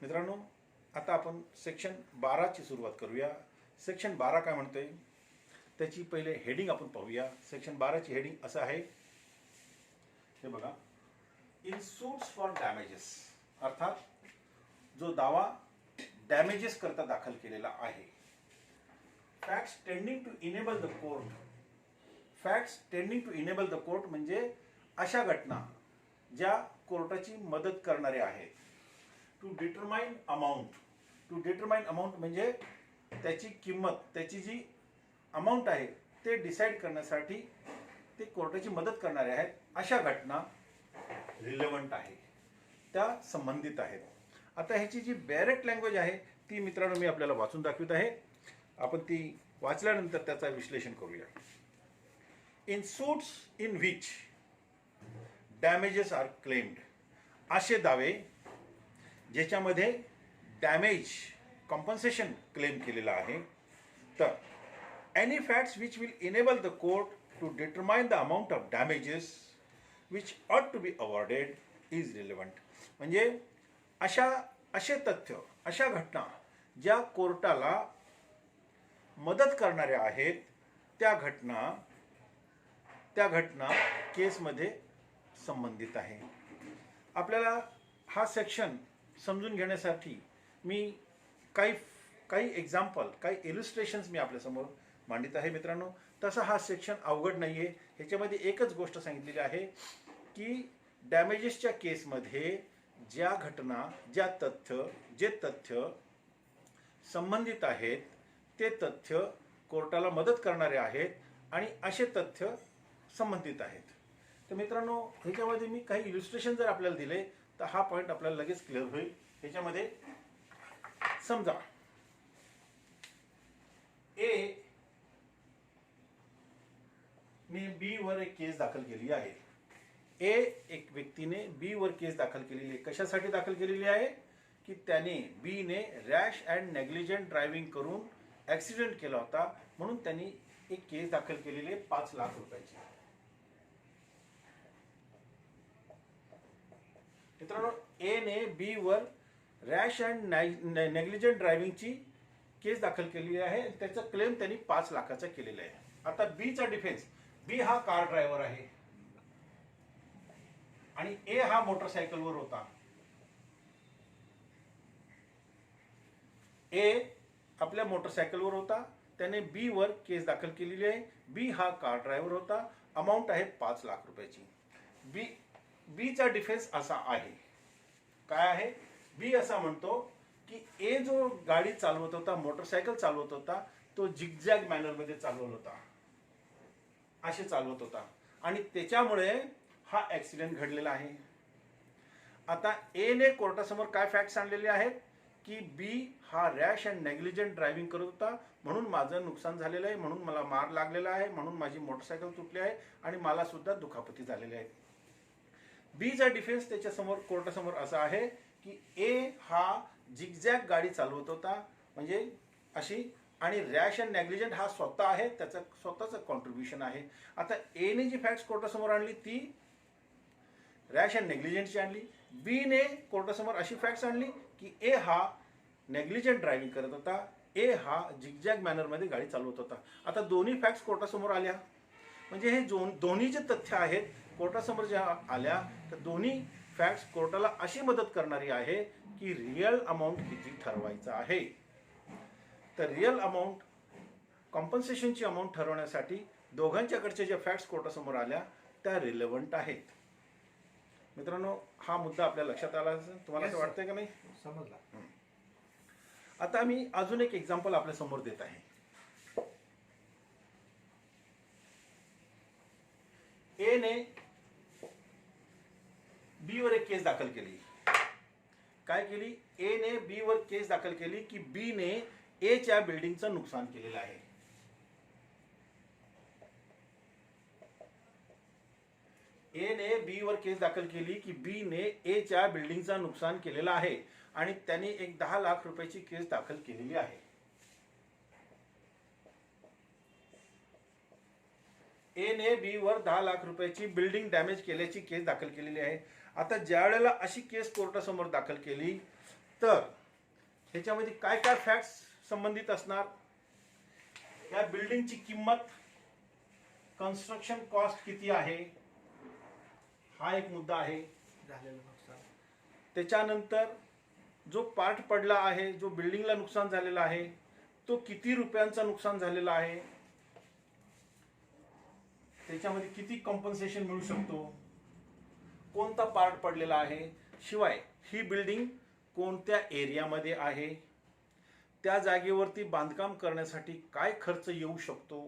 मित्रांनो, आता आपण सेक्शन 12ची सुरुवात करूया. सेक्शन 12 काय म्हणतोय त्याची पहिले हेडिंग आपण पाहूया. सेक्शन 12ची हेडिंग असं आहे, हे बघा, इन सूट्स फॉर डॅमेजेस, अर्थात जो दावा डॅमेजेस करता दाखल केलेला आहे. Facts tending to enable the court. Facts tending to enable the court म्हणजे अशा घटना ज्या कोर्टाची मदत करणारे आहेत. To determine amount. To determine amount म्हणजे त्याची किंमत, त्याची जी अमाऊंट आहे ते डिसाईड करण्यासाठी ते कोर्टाची मदत करणारे आहेत. अशा घटना रिलेव्हंट आहे, त्या संबंधित आहेत. आता ह्याची जी डायरेक्ट लँग्वेज आहे ती मित्रांनो मी आपल्याला वाचून दाखवित आहे. आपण ती वाचल्यानंतर त्याचा विश्लेषण करूया. In suits in which damages are claimed. असे दावे ज्याच्यामध्ये डॅमेज कॉम्पन्सेशन क्लेम केलेलं आहे. तर any facts which will enable the court to determine the amount of damages which ought to be awarded is relevant. म्हणजे असे तथ्य, अशा घटना ज्या कोर्टाला मदत करणाऱ्या आहेत, त्या घटना केसमध्ये संबंधित आहे. आपल्याला हा सेक्शन समजून घेण्यासाठी मी काही एक्झाम्पल, काही इलिस्ट्रेशन्स मी आपल्यासमोर मांडित आहे. मित्रांनो, तसा हा सेक्शन अवघड नाही आहे. ह्याच्यामध्ये एकच गोष्ट सांगितलेली आहे की डॅमेजेसच्या केसमध्ये ज्या घटना, जे तथ्य संबंधित आहेत ते तथ्य कोर्टाला मदत करणारे आहेत आणि असे तथ्य संबंधित आहेत. तर मित्रांनो, ह्याच्यामध्ये मी काही इलिस्ट्रेशन जर आपल्याला दिले तर हा पॉईंट आपल्याला लगेच क्लिअर होईल. ह्याच्यामध्ये समजा ए ने बी वर एक केस दाखल केली आहे. एक व्यक्तीने बी वर केस दाखल केलेली आहे. कशासाठी दाखल केलेली आहे की त्याने, बी ने रॅश अँड नेग्लिजंट ड्रायव्हिंग करून ऍक्सिडेंट केला होता, म्हणून त्यांनी एक केस दाखल केलेली आहे 5 लाख रुपयाची. मित्रांनो, ए ने बी वर रॅश अँड नेग्लिजंट ड्रायव्हिंगची केस दाखल केलेली आहे. त्याचा क्लेम त्यांनी 5 लाखाचा केलेला आहे. आता बीचा डिफेन्स, बी हा कार ड्रायव्हर आहे आणि ए हा मोटरसायकलवर होता. ए आपल्या मोटरसायकलवर होता, त्याने बी वर केस दाखल केलेली आहे. बी हा कार ड्रायव्हर होता. अमाऊंट आहे 5 लाख रुपयाची. बीचा डिफेन्स असा आहे, काय आहे? बी असा म्हणतो की ए जो गाडी चालवत होता, मोटरसायकल चालवत होता, तो झिगझॅग मॅनरमध्ये चालवत होता, असे चालवत होता आणि त्याच्यामुळे हा ऍक्सिडेंट घडलेला आहे. आता ए ने कोर्टासमोर काय फॅक्ट्स आणलेले आहेत की बी हा रॅश अँड नेग्लिजंट ड्रायव्हिंग करत होता, म्हणून माझं नुकसान झालेलं आहे, म्हणून मला मार लागलेला आहे, म्हणून माझी मोटरसायकल तुटली आहे आणि मला सुद्धा दुखापती झालेल्या आहेत. बीचा डिफेन्स त्याच्यासमोर, कोर्टासमोर असा आहे की ए हा झिगझॅग गाडी चालवत होता, म्हणजे अशी, आणि रॅश अँड नेग्लिजंट हा स्वतः आहे, त्याचं स्वतःचं कॉन्ट्रीब्युशन आहे. आता ए ने जी फॅक्ट्स कोर्टासमोर आणली ती रॅश अँड नेग्लिजंटची आणली. बी ने कोर्टासमोर अशी फॅक्ट्स आणली की ए हा नेग्लिजंट ड्रायव्हिंग करत होता, ए हा झिगझॅग मॅनरमध्ये गाडी चालवत होता. आता दोन्ही फॅक्ट्स कोर्टासमोर आल्या, म्हणजे हे दोन्ही जे तथ्य आहेत कोर्टासमोर ज्या आल्या, तर दोन्ही फॅक्ट्स कोर्टाला अशी मदत करणारी आहे की रिअल अमाऊंट किती ठरवायचा आहे. तर रिअल अमाऊंट, कॉम्पन्सेशनची अमाऊंट ठरवण्यासाठी दोघांच्याकडच्या ज्या फॅक्ट्स कोर्टासमोर आल्या त्या रिलेव्हंट आहेत. मित्रांनो, हा मुद्दा आपल्या लक्षात आला असेल, तुम्हाला असं वाटतंय का नाही? समजला. आता मी अजून एक एक्झाम्पल आपल्या समोर देत आहे. ए ने बी वर एक केस दाखल केली. काय केली? ए ने बी वर केस दाखल केली की बी ने ए च्या बिल्डिंगचं नुकसान केलेलं आहे. ए ने बी वर केस दाखल केली की बी ने ए च्या बिल्डिंगचं नुकसान केलेलं आहे आणि त्यांनी एक 10 लाख रुपयाची केस दाखल केलेली आहे. ए ने बी वर 10 लाख रुपयाची बिल्डिंग डॅमेज केल्याची केस दाखल केलेली आहे. आता ज्या वेळेला अशी केस कोर्टासमोर दाखल केली तर ह्याच्यामध्ये काय काय फॅक्ट्स संबंधित असणार, या बिल्डिंगची किंमत, कन्स्ट्रक्शन कॉस्ट किती आहे, हा एक मुद्दा आहे. त्याच्यानंतर जो पार्ट पडला आहे, जो बिल्डिंगला नुकसान झालेला आहे, तो किती रुपयांचा नुकसान झालेला आहे, त्याच्यामध्ये किती कॉम्पन्सेशन मिळू शकतो, कोणता पार्ट पडलेला आहे, शिवाय ही बिल्डिंग कोणत्या एरियामध्ये आहे, त्या जागेवरती बांधकाम करण्यासाठी काय खर्च येऊ शकतो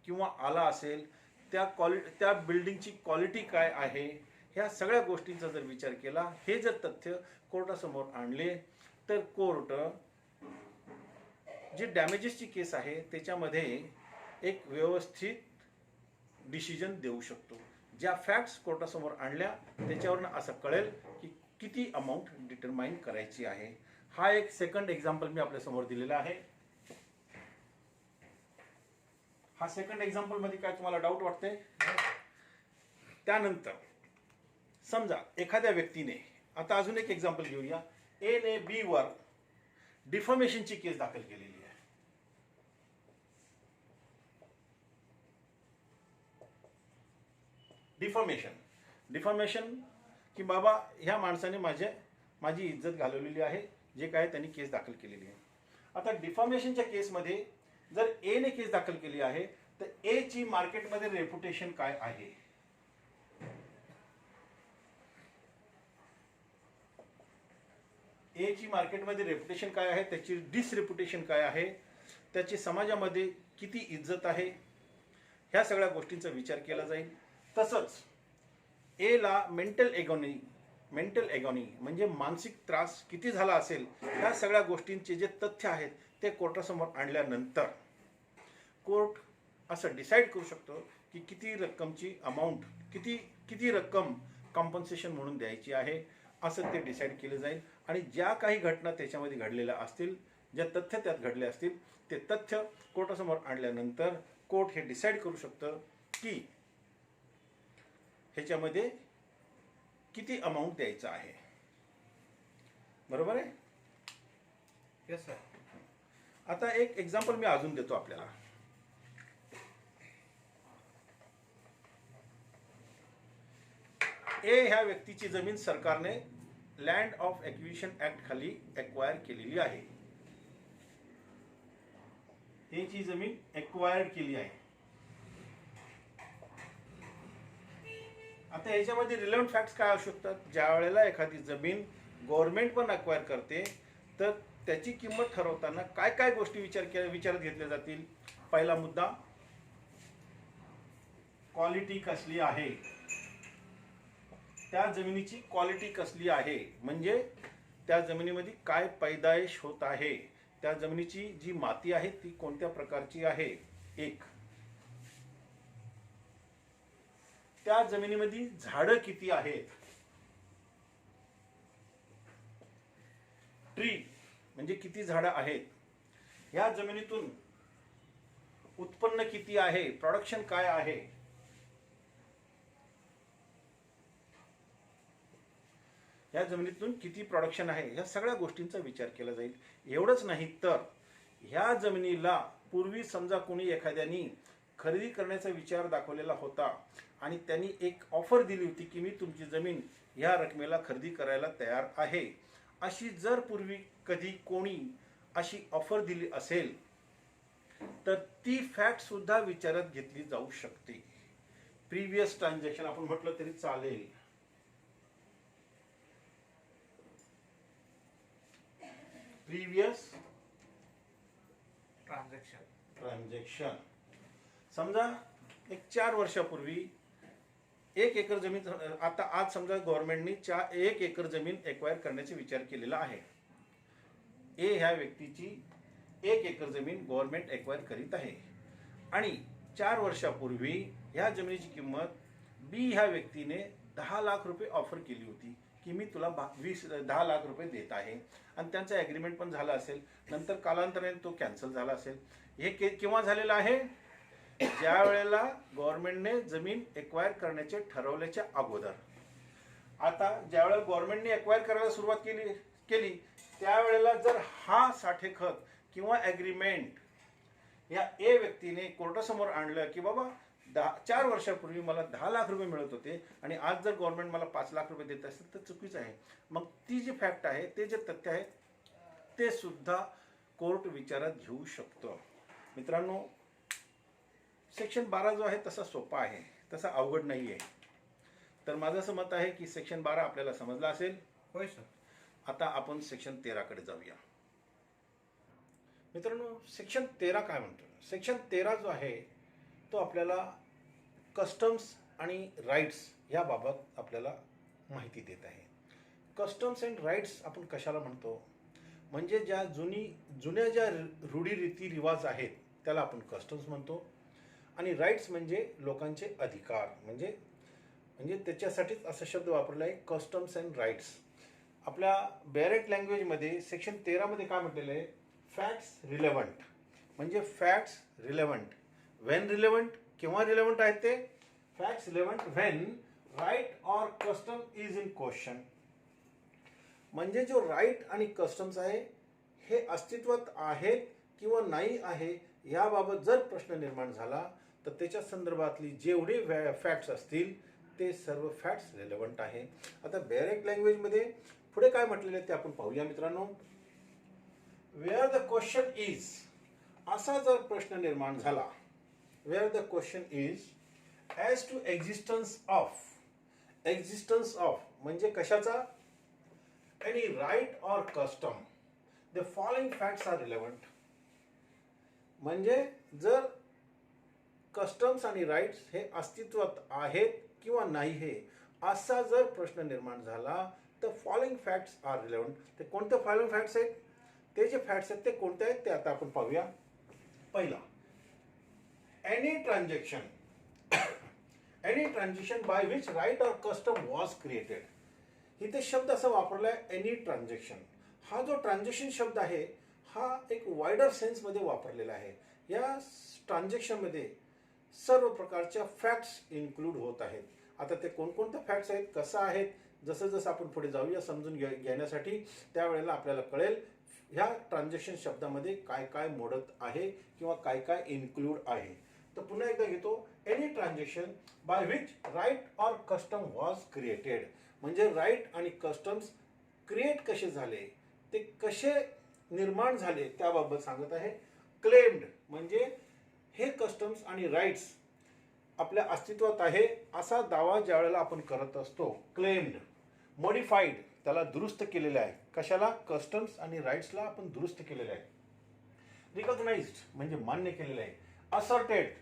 किंवा आला असेल, त्या बिल्डिंगची क्वालिटी काय आहे, ह्या सगळ्या गोष्टींचा जर विचार केला, हे जर तथ्य कोर्टासमोर आणले, तर कोर्ट जी डॅमेजेसची केस आहे त्याच्यामध्ये एक व्यवस्थित डिसिजन देऊ शकतो. ज्या फॅक्ट्स कोर्टासमोर आणल्या त्याच्यावरनं असं कळेल की किती अमाऊंट डिटरमाइन करायची आहे. हा एक सेकंड एक्झाम्पल मी आपल्या समोर दिलेला आहे. हा सेकंड एक्झाम्पल मध्ये काय तुम्हाला डाऊट वाटते? त्यानंतर समजा एखाद्या व्यक्तीने, आता अजून एक एक्झाम्पल घेऊया, ए ने बी वर डिफॉर्मेशनची केस दाखल केलेली आहे. डिफॉर्मेशन की बाबा ह्या माणसाने माझी इज्जत घालवलेली आहे, जे काय त्यांनी केस दाखल केलेली आहे. आता डिफॉर्मेशनच्या केसमध्ये जर ए ने केस दाखल केली आहे, तर ए ची मार्केटमध्ये रेप्युटेशन काय आहे, ए ची मार्केटमध्ये रेप्युटेशन काय आहे, त्याची डिसरेप्युटेशन काय आहे, त्याची समाजामध्ये किती इज्जत आहे, ह्या सगळ्या गोष्टींचा विचार केला जाईल. तसंच ए ला मेंटल एगॉनी म्हणजे मानसिक त्रास किती झाला असेल, ह्या सगळ्या गोष्टींचे जे तथ्य आहेत ते कोर्टासमोर आणल्यानंतर कोर्ट असं डिसाईड करू शकतो की किती रक्कमची अमाऊंट, किती रक्कम कॉम्पन्सेशन म्हणून द्यायची आहे, असं ते डिसाईड केलं जाईल. आणि ज्या काही घटना त्याच्यामध्ये घडलेल्या असतील, ज्या तथ्य त्यात घडले असतील, ते तथ्य कोर्टासमोर आणल्यानंतर कोर्ट हे डिसाईड करू शकतं की ह्याच्यामध्ये किती अमाऊंट द्यायचं आहे. बरोबर आहे? Yes sir. आता एक एक्झाम्पल मी अजून देतो आपल्याला. ए ह्या व्यक्तीची जमीन सरकारने लँड ऑफ एक्विजिशन ऍक्ट खाली एक्वायर केलेली आहे. ए ची जमीन एक्वायर केली आहे. आता याच्यामध्ये रिलेव्हंट फॅक्ट्स काय असू शकतात? ज्या वेळेला एखादी जमीन गव्हर्नमेंट पण अक्वायर करते, तर त्याची किंमत ठरवताना काय काय गोष्टी विचारात घेतल्या जातील? पहिला मुद्दा, क्वालिटी कसली आहे, त्या जमिनीची क्वालिटी कसली आहे, म्हणजे त्या जमिनीमध्ये काय पैदाइश होत आहे, त्या जमिनीची जी माती आहे ती कोणत्या प्रकारची आहे. एक, त्या जमिनीमध्ये झाडं किती आहेत, ट्री म्हणजे किती झाडं आहेत, या जमिनीतून उत्पन्न किती आहे, प्रोडक्शन काय आहे, या जमिनीतून किती प्रोडक्शन आहे, या सगळ्या गोष्टींचा विचार केला जाईल. एवढंच नाही तर ह्या जमिनीला पूर्वी समजा कोणी एखाद्यानी खरेदी करण्याचा विचार दाखवलेला होता आणि त्यांनी एक ऑफर दिली होती की मी तुमची जमीन ह्या रकमेला खरेदी करायला तयार आहे, अशी जर पूर्वी कधी कोणी अशी ऑफर दिली असेल तर ती फॅक्ट सुद्धा विचारात घेतली जाऊ शकते. प्रिव्हियस ट्रान्झॅक्शन आपण म्हटलं तरी चालेल. प्रिव्हियस ट्रान्झॅक्शन समजा एक 4 वर्षापूर्वी 1 एकर जमीन, आता आज समजा गव्हर्नमेंटने 1 एकर जमीन एक्वायर करण्याचा विचार केलेला आहे. ए ह्या व्यक्तीची 1 एकर जमीन गव्हर्नमेंट एक्वायर करीत आहे आणि 4 वर्षापूर्वी ह्या जमिनीची किंमत बी ह्या व्यक्तीने 10 लाख रुपये ऑफर केली होती की मी तुला 10 लाख रुपये देत आहे, आणि त्यांचा ॲग्रीमेंट पण झाला असेल. नंतर कालांतराने तो कॅन्सल झाला असेल. हे केव्हा झालेलं आहे? ज्या वेळेला गव्हर्नमेंटने जमीन एक्वायर करण्याचे ठरवल्याच्या अगोदर. आता ज्यावेळेला गव्हर्नमेंटने एक्वायर करायला सुरुवात केली त्यावेळेला जर हा साठेखत किंवा ॲग्रीमेंट या ए व्यक्तीने कोर्टासमोर आणलं की बाबा 4 वर्षापूर्वी मला 10 लाख रुपये मिळत होते आणि आज जर गव्हर्नमेंट मला 5 लाख रुपये देत असेल तर चुकीचं आहे. मग ती जी फॅक्ट आहे, ते जे तथ्य आहे, ते सुद्धा कोर्ट विचारात घेऊ शकतो. मित्रांनो, सेक्शन 12 जो आहे तसा सोपा आहे, तसा अवघड नाही आहे. तर माझं असं मत आहे की सेक्शन 12 आपल्याला समजला असेल. होय सर. आता आपण सेक्शन 13 कडे जाऊया. मित्रांनो, सेक्शन 13 काय म्हणतो? सेक्शन 13 जो आहे तो आपल्याला कस्टम्स आणि राईट्स याबाबत आपल्याला माहिती देत आहे. कस्टम्स अँड राईट्स आपण कशाला म्हणतो? म्हणजे जुन्या ज्या रूढी रीती रिवाज आहेत त्याला आपण कस्टम्स म्हणतो. आणि राईट्स म्हणजे लोकांचे अधिकार, म्हणजे त्याच्यासाठीच असा शब्द वापरला आहे, कस्टम्स अँड राईट्स. आपल्या बॅरेट लँग्वेजमध्ये सेक्शन 13 मध्ये काय म्हटलेलं आहे? Facts relevant. म्हणजे फॅक्ट्स रिलेव्हंट. व्हेन रिलेव्हंट, केव्हा रिलेव्हंट आहेत ते? Facts relevant when right or custom is in question. म्हणजे जो राईट आणि कस्टम्स आहे हे अस्तित्वात आहेत किंवा नाही आहे याबाबत जर प्रश्न निर्माण झाला तर त्याच्या संदर्भातली जेवढे फॅक्ट्स असतील ते सर्व फॅक्ट्स रिलेव्हंट आहे. आता बॅरेट लँग्वेजमध्ये पुढे काय म्हटलेलं आहे ते आपण पाहूया मित्रांनो. वेअर द क्वेश्चन इज, असा जर प्रश्न निर्माण झाला, where the question is as to existence of म्हणजे कशाचा? Any right or custom, the following facts are relevant. म्हणजे जर कस्टम्स आणि राईट्स हे अस्तित्वात आहेत किंवा नाही हे असा जर प्रश्न निर्माण झाला तर फॉलोइंग फॅक्ट्स आर रिलेव्हंट. ते कोणते फॉलोइंग फॅक्ट्स आहेत? ते जे फॅक्ट्स आहेत ते कोणते आहेत ते आता आपण पाहूया. पहिला, any transaction by which right or custom was created. इथे शब्द असा वापरला आहे एनी ट्रान्झॅक्शन. हा जो ट्रान्झॅक्शन शब्द आहे हा एक वायडर सेन्समध्ये वापरलेला आहे. या ट्रान्झॅक्शनमध्ये सर्व प्रकारच्या फॅक्ट्स इन्क्लूड होत आहेत. आता ते कोणकोणत्या फॅक्ट्स आहेत, कसं आहेत, जसं जसं आपण पुढे जाऊया समजून घेण्यासाठी, त्यावेळेला आपल्याला कळेल ह्या ट्रान्झॅक्शन शब्दामध्ये काय काय मोडत आहे किंवा काय काय इन्क्लूड आहे. तर पुन्हा एकदा घेतो. Any transaction by which right or custom was created. म्हणजे राईट आणि कस्टम्स क्रिएट कसे झाले, ते कसे निर्माण झाले त्याबाबत सांगत आहे. क्लेम्ड म्हणजे हे कस्टम्स आणि राईट्स आपल्या अस्तित्वात आहे असा दावा ज्या वेळेला आपण करत असतो, क्लेम्ड. मॉडिफाईड, त्याला दुरुस्त केलेलं आहे. कशाला? कस्टम्स आणि राईट्सला आपण दुरुस्त केलेलं आहे. रिकॉग्नाइज्ड म्हणजे मान्य केलेलं आहे. असर्टेड,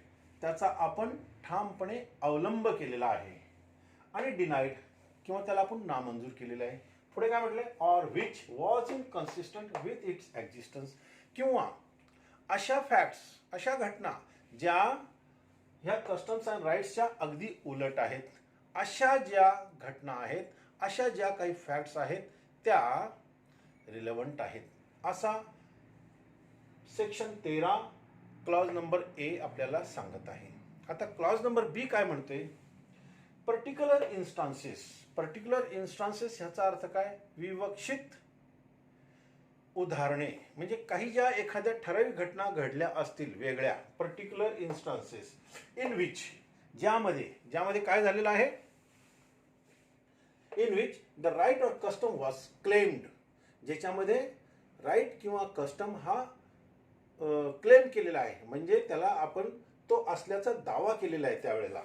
त्याचा आपण ठामपणे अवलंब केलेला आहे. आणि डिनाईड किंवा त्याला आपण नामंजूर केलेलं आहे. पुढे काय म्हटलंय? Or which was inconsistent with its existence. किंवा अशा फॅक्ट्स, अशा घटना ज्या ह्या कस्टम्स अँड राईट्सच्या अगदी उलट आहेत, अशा ज्या घटना आहेत, अशा ज्या काही फॅक्ट्स आहेत त्या रिलेव्हंट आहेत, असा सेक्शन 13 क्लॉज नंबर ए आपल्याला सांगत आहे. आता क्लॉज नंबर बी काय म्हणते? पर्टिक्युलर इन्स्टान्सेस. पर्टिक्युलर इन्स्टान्सेस ह्याचा अर्थ काय? विवक्षित उदाहरणे. म्हणजे काही ज्या एखाद्या ठराविक घटना घडल्या असतील वेगळ्या, पर्टिक्युलर इन्स्टान्सेस इन विच, ज्यामध्ये काय झालेलं आहे? In which the right or custom was claimed. ज्याच्यामध्ये राईट किंवा कस्टम हा क्लेम केलेला आहे, म्हणजे त्याला आपण तो असल्याचा दावा केलेला आहे त्यावेळेला.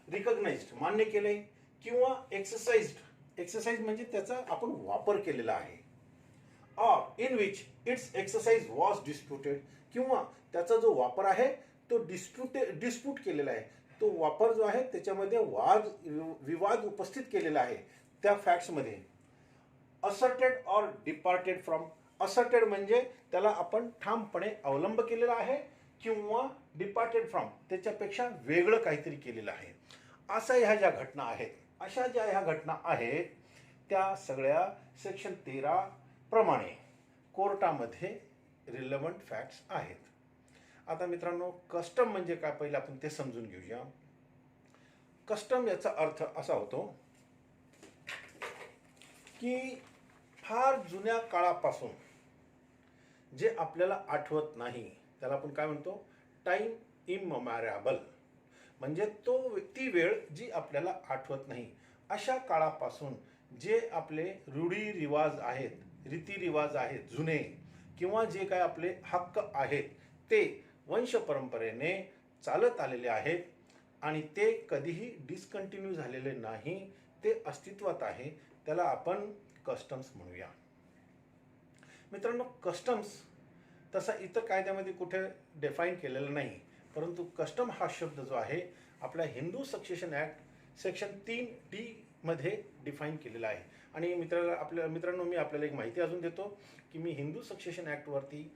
रिकॉग्नाइज्ड मान्य केले, किंवा एक्सरसाइज म्हणजे त्याचा आपण वापर केलेला आहे. Or in which it's exercise was disputed, किंवा त्याचा जो वापर आहे तो डिस्प्यूट केलेला आहे. तो वापर जो आहे त्याच्यामध्ये विवाद उपस्थित केलेला आहे त्या फॅक्ट्समध्ये. Asserted or departed from. Asserted म्हणजे त्याला आपण ठामपणे अवलंब केलेला आहे, किंवा डिपार्टेड फ्रॉम त्याच्यापेक्षा वेगळं काहीतरी केलेलं आहे. अशा ह्या ज्या घटना आहेत, अशा ज्या ह्या घटना आहेत त्या सगळ्या सेक्शन 13 प्रमाणे कोर्टामध्ये रिलेव्हंट फॅक्ट्स आहेत. आता मित्रांनो, कस्टम म्हणजे काय पहिलं आपण ते समजून घेऊया. कस्टम याचा अर्थ असा होतो की फार जुन्या काळापासून जे आपल्याला आठवत नाही त्याला आपण काय म्हणतो, टाइम इममॅरेबल, म्हणजे ती वेळ जी आपल्याला आठवत नाही, अशा काळापासून जे आपले रूढीरिवाज आहेत, रीतिरिवाज आहेत जुने, किंवा जे काय आपले हक्क आहेत ते वंश परंपरेने चालत आलेले आहेत आणि ते कधीही डिस्कंटिन्यू झालेले नाही, ते अस्तित्वात आहे, त्याला आपण कस्टम्स म्हणूया. मित्रांनो, कस्टम्स तसा इतर कायद्यामध्ये कुठे डिफाईन केलेला नाही, परंतु कस्टम हा शब्द जो आहे आपल्या Hindu succession act section 3D मध्ये डिफाईन केलेला आहे. आणि मित्रांनो, मी आपल्याला एक माहिती अजून देतो की मी हिंदू सक्सेशन ॲक्टवरती,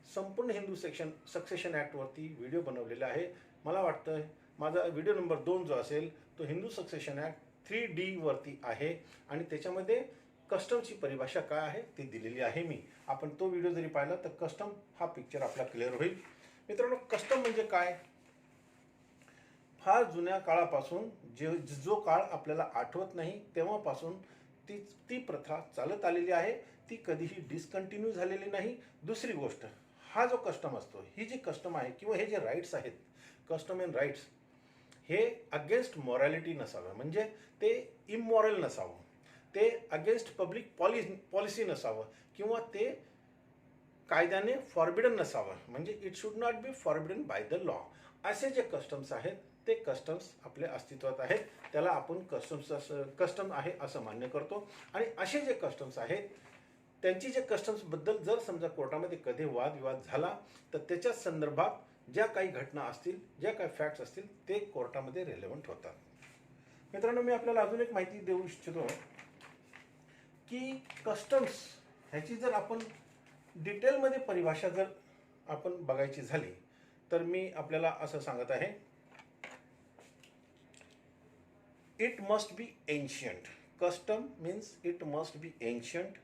संपूर्ण हिंदू सक्सेशन ॲक्टवरती व्हिडिओ बनवलेला आहे. मला वाटतं माझा व्हिडिओ नंबर 2 जो असेल तो हिंदू सक्सेशन ॲक्ट 3D वरती आहे आणि त्याच्यामध्ये कस्टमची परिभाषा काय आहे ती दिलेली आहे मी. आपण तो व्हिडिओ जरी पाहिला तर कस्टम हा पिक्चर आपला क्लिअर होईल. मित्रांनो, कस्टम म्हणजे काय? फार जुन्या काळापासून जो काळ आपल्याला आठवत नाही तेव्हापासून ती प्रथा चालत आलेली आहे, ती कधीही डिस्कंटिन्यू झालेली नाही. दुसरी गोष्ट, हा जो कस्टम असतो, ही जी कस्टम आहे किंवा हे जे राईट्स आहेत, कस्टम अँड राईट्स, हे अगेन्स्ट मॉरॅलिटी नसावं, म्हणजे ते इमॉरल नसावं, ते अगेन्स्ट पब्लिक पॉलिसी नसावं, किंवा ते कायद्याने फॉरबिडन नसावं, म्हणजे it should not be forbidden by the law. असे जे कस्टम्स आहेत ते कस्टम्स आपल्या अस्तित्वात आहेत, त्याला आपण कस्टम आहे असं मान्य करतो. आणि असे जे कस्टम्स आहेत त्यांची जे कस्टम्सबद्दल जर समजा कोर्टामध्ये कधी वादविवाद झाला तर त्याच्या संदर्भात ज्या काही घटना असतील, ज्या काही फॅक्ट्स असतील, ते कोर्टामध्ये रेलेव्हंट होतात. मित्रांनो, मी आपल्याला अजून एक माहिती देऊ इच्छितो की कस्टम्स ह्याची जर आपण डिटेलमध्ये परिभाषा जर आपण बघायची झाली तर मी आपल्याला असं सांगत आहे, it must be ancient. Custom means it must be ancient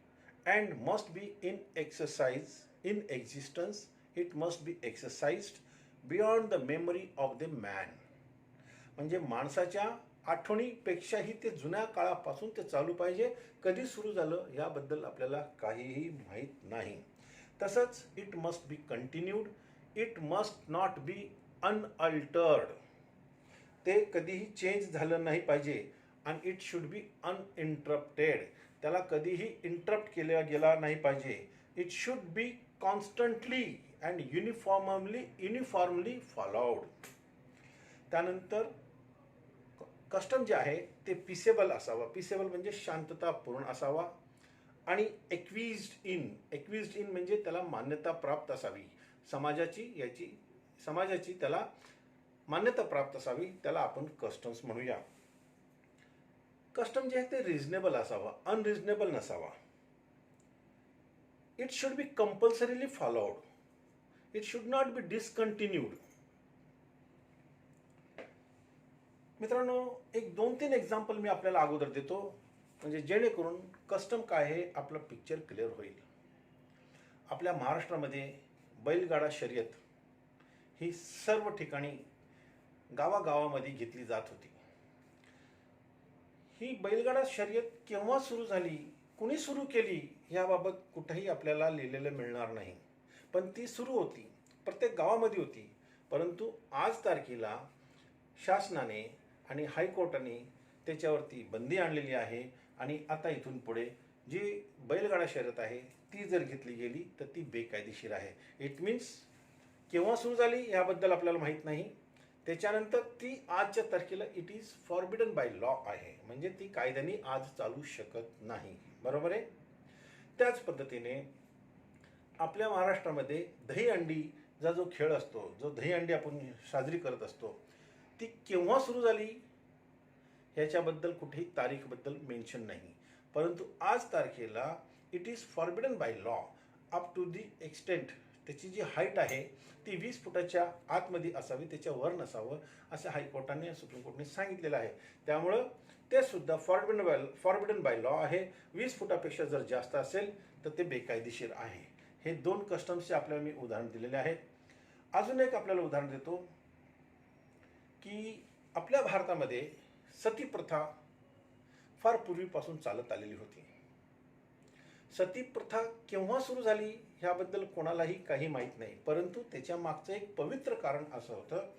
and must be in existence. It must be exercised beyond the memory of the man. म्हणजे माणसाच्या आठवणीपेक्षाही ते जुन्या काळापासून ते चालू पाहिजे. कधी सुरू झालं याबद्दल आपल्याला काहीही माहीत नाही. तसंच it must be continued. It must not be unaltered. ते कधीही चेंज झालं नाही पाहिजे. आणि इट शुड बी अनइंटरप्टेड. त्याला कधीही इंटरप्ट केला गेला नाही पाहिजे. It should be constantly and uniformly followed. त्यानंतर कस्टम जे आहे ते पीसेबल असावं. पीसेबल म्हणजे शांततापूर्ण असावा. आणि एक्विज्ड इन म्हणजे त्याला मान्यता प्राप्त असावी. समाजाची त्याला मान्यता प्राप्त असावी, त्याला आपण कस्टम्स म्हणूया. कस्टम जे आहे ते रिझनेबल असावा, अनरिझनेबल नसावा. It should be compulsorily followed. It should not be discontinued. मित्रांनो, एक 2-3 एक्झाम्पल मी आपल्याला अगोदर देतो, म्हणजे जेणेकरून कस्टम काय आहे आपलं पिक्चर क्लिअर होईल. आपल्या महाराष्ट्रामध्ये बैलगाडा शर्यत ही सर्व ठिकाणी गावागावामध्ये घेतली जात होती. ही बैलगाडा शर्यत केव्हा सुरू झाली, कुणी सुरू केली याबाबत कुठेही आपल्याला लिहिलेलं मिळणार नाही, पण ती सुरू होती, प्रत्येक गावामध्ये होती. परंतु आज तारखेला शासनाने आणि हायकोर्टाने त्याच्यावरती बंदी आणलेली आहे. आणि आता इथून पुढे जी बैलगाडा शर्यत आहे ती जर घेतली गेली तर ती बेकायदेशीर आहे. इट मीन्स केव्हा सुरू झाली याबद्दल आपल्याला माहीत नाही. त्याच्यानंतर ती आजच्या तारखेला it is forbidden by law आहे, म्हणजे ती कायद्याने आज चालू शकत नाही. बरोबर आहे. त्याच पद्धतीने आपल्या महाराष्ट्रामध्ये दहीहंडीचा जो खेळ असतो, जो दहीहंडी आपण साजरी करत असतो, ती केव्हा सुरू झाली ह्याच्याबद्दल कुठेही तारीखबद्दल मेन्शन नाही. परंतु आज तारखेला it is forbidden by law up to the extent. त्याची जी हाईट आहे ती 20 फुटाच्या आतमध्ये असावी, त्याच्यावर नसावं असं हायकोर्टाने, सुप्रीम कोर्टाने सांगितलेलं आहे. त्यामुळं ते सुद्धा फॉरबिडन बाय लॉ आहे. 20 फुटापेक्षा जर जास्त असेल तर ते बेकायदेशीर आहे. हे 2 कस्टम्सचे आपल्याला मी उदाहरण दिलेले आहेत. अजून एक आपल्याला उदाहरण देतो की आपल्या भारतामध्ये सती प्रथा फार पूर्वीपासून चालत आलेली होती. सती प्रथा केव्हा सुरू झाली ह्याबद्दल कोणालाही काही माहीत नाही, परंतु त्याच्या मागचं एक पवित्र कारण असं होतं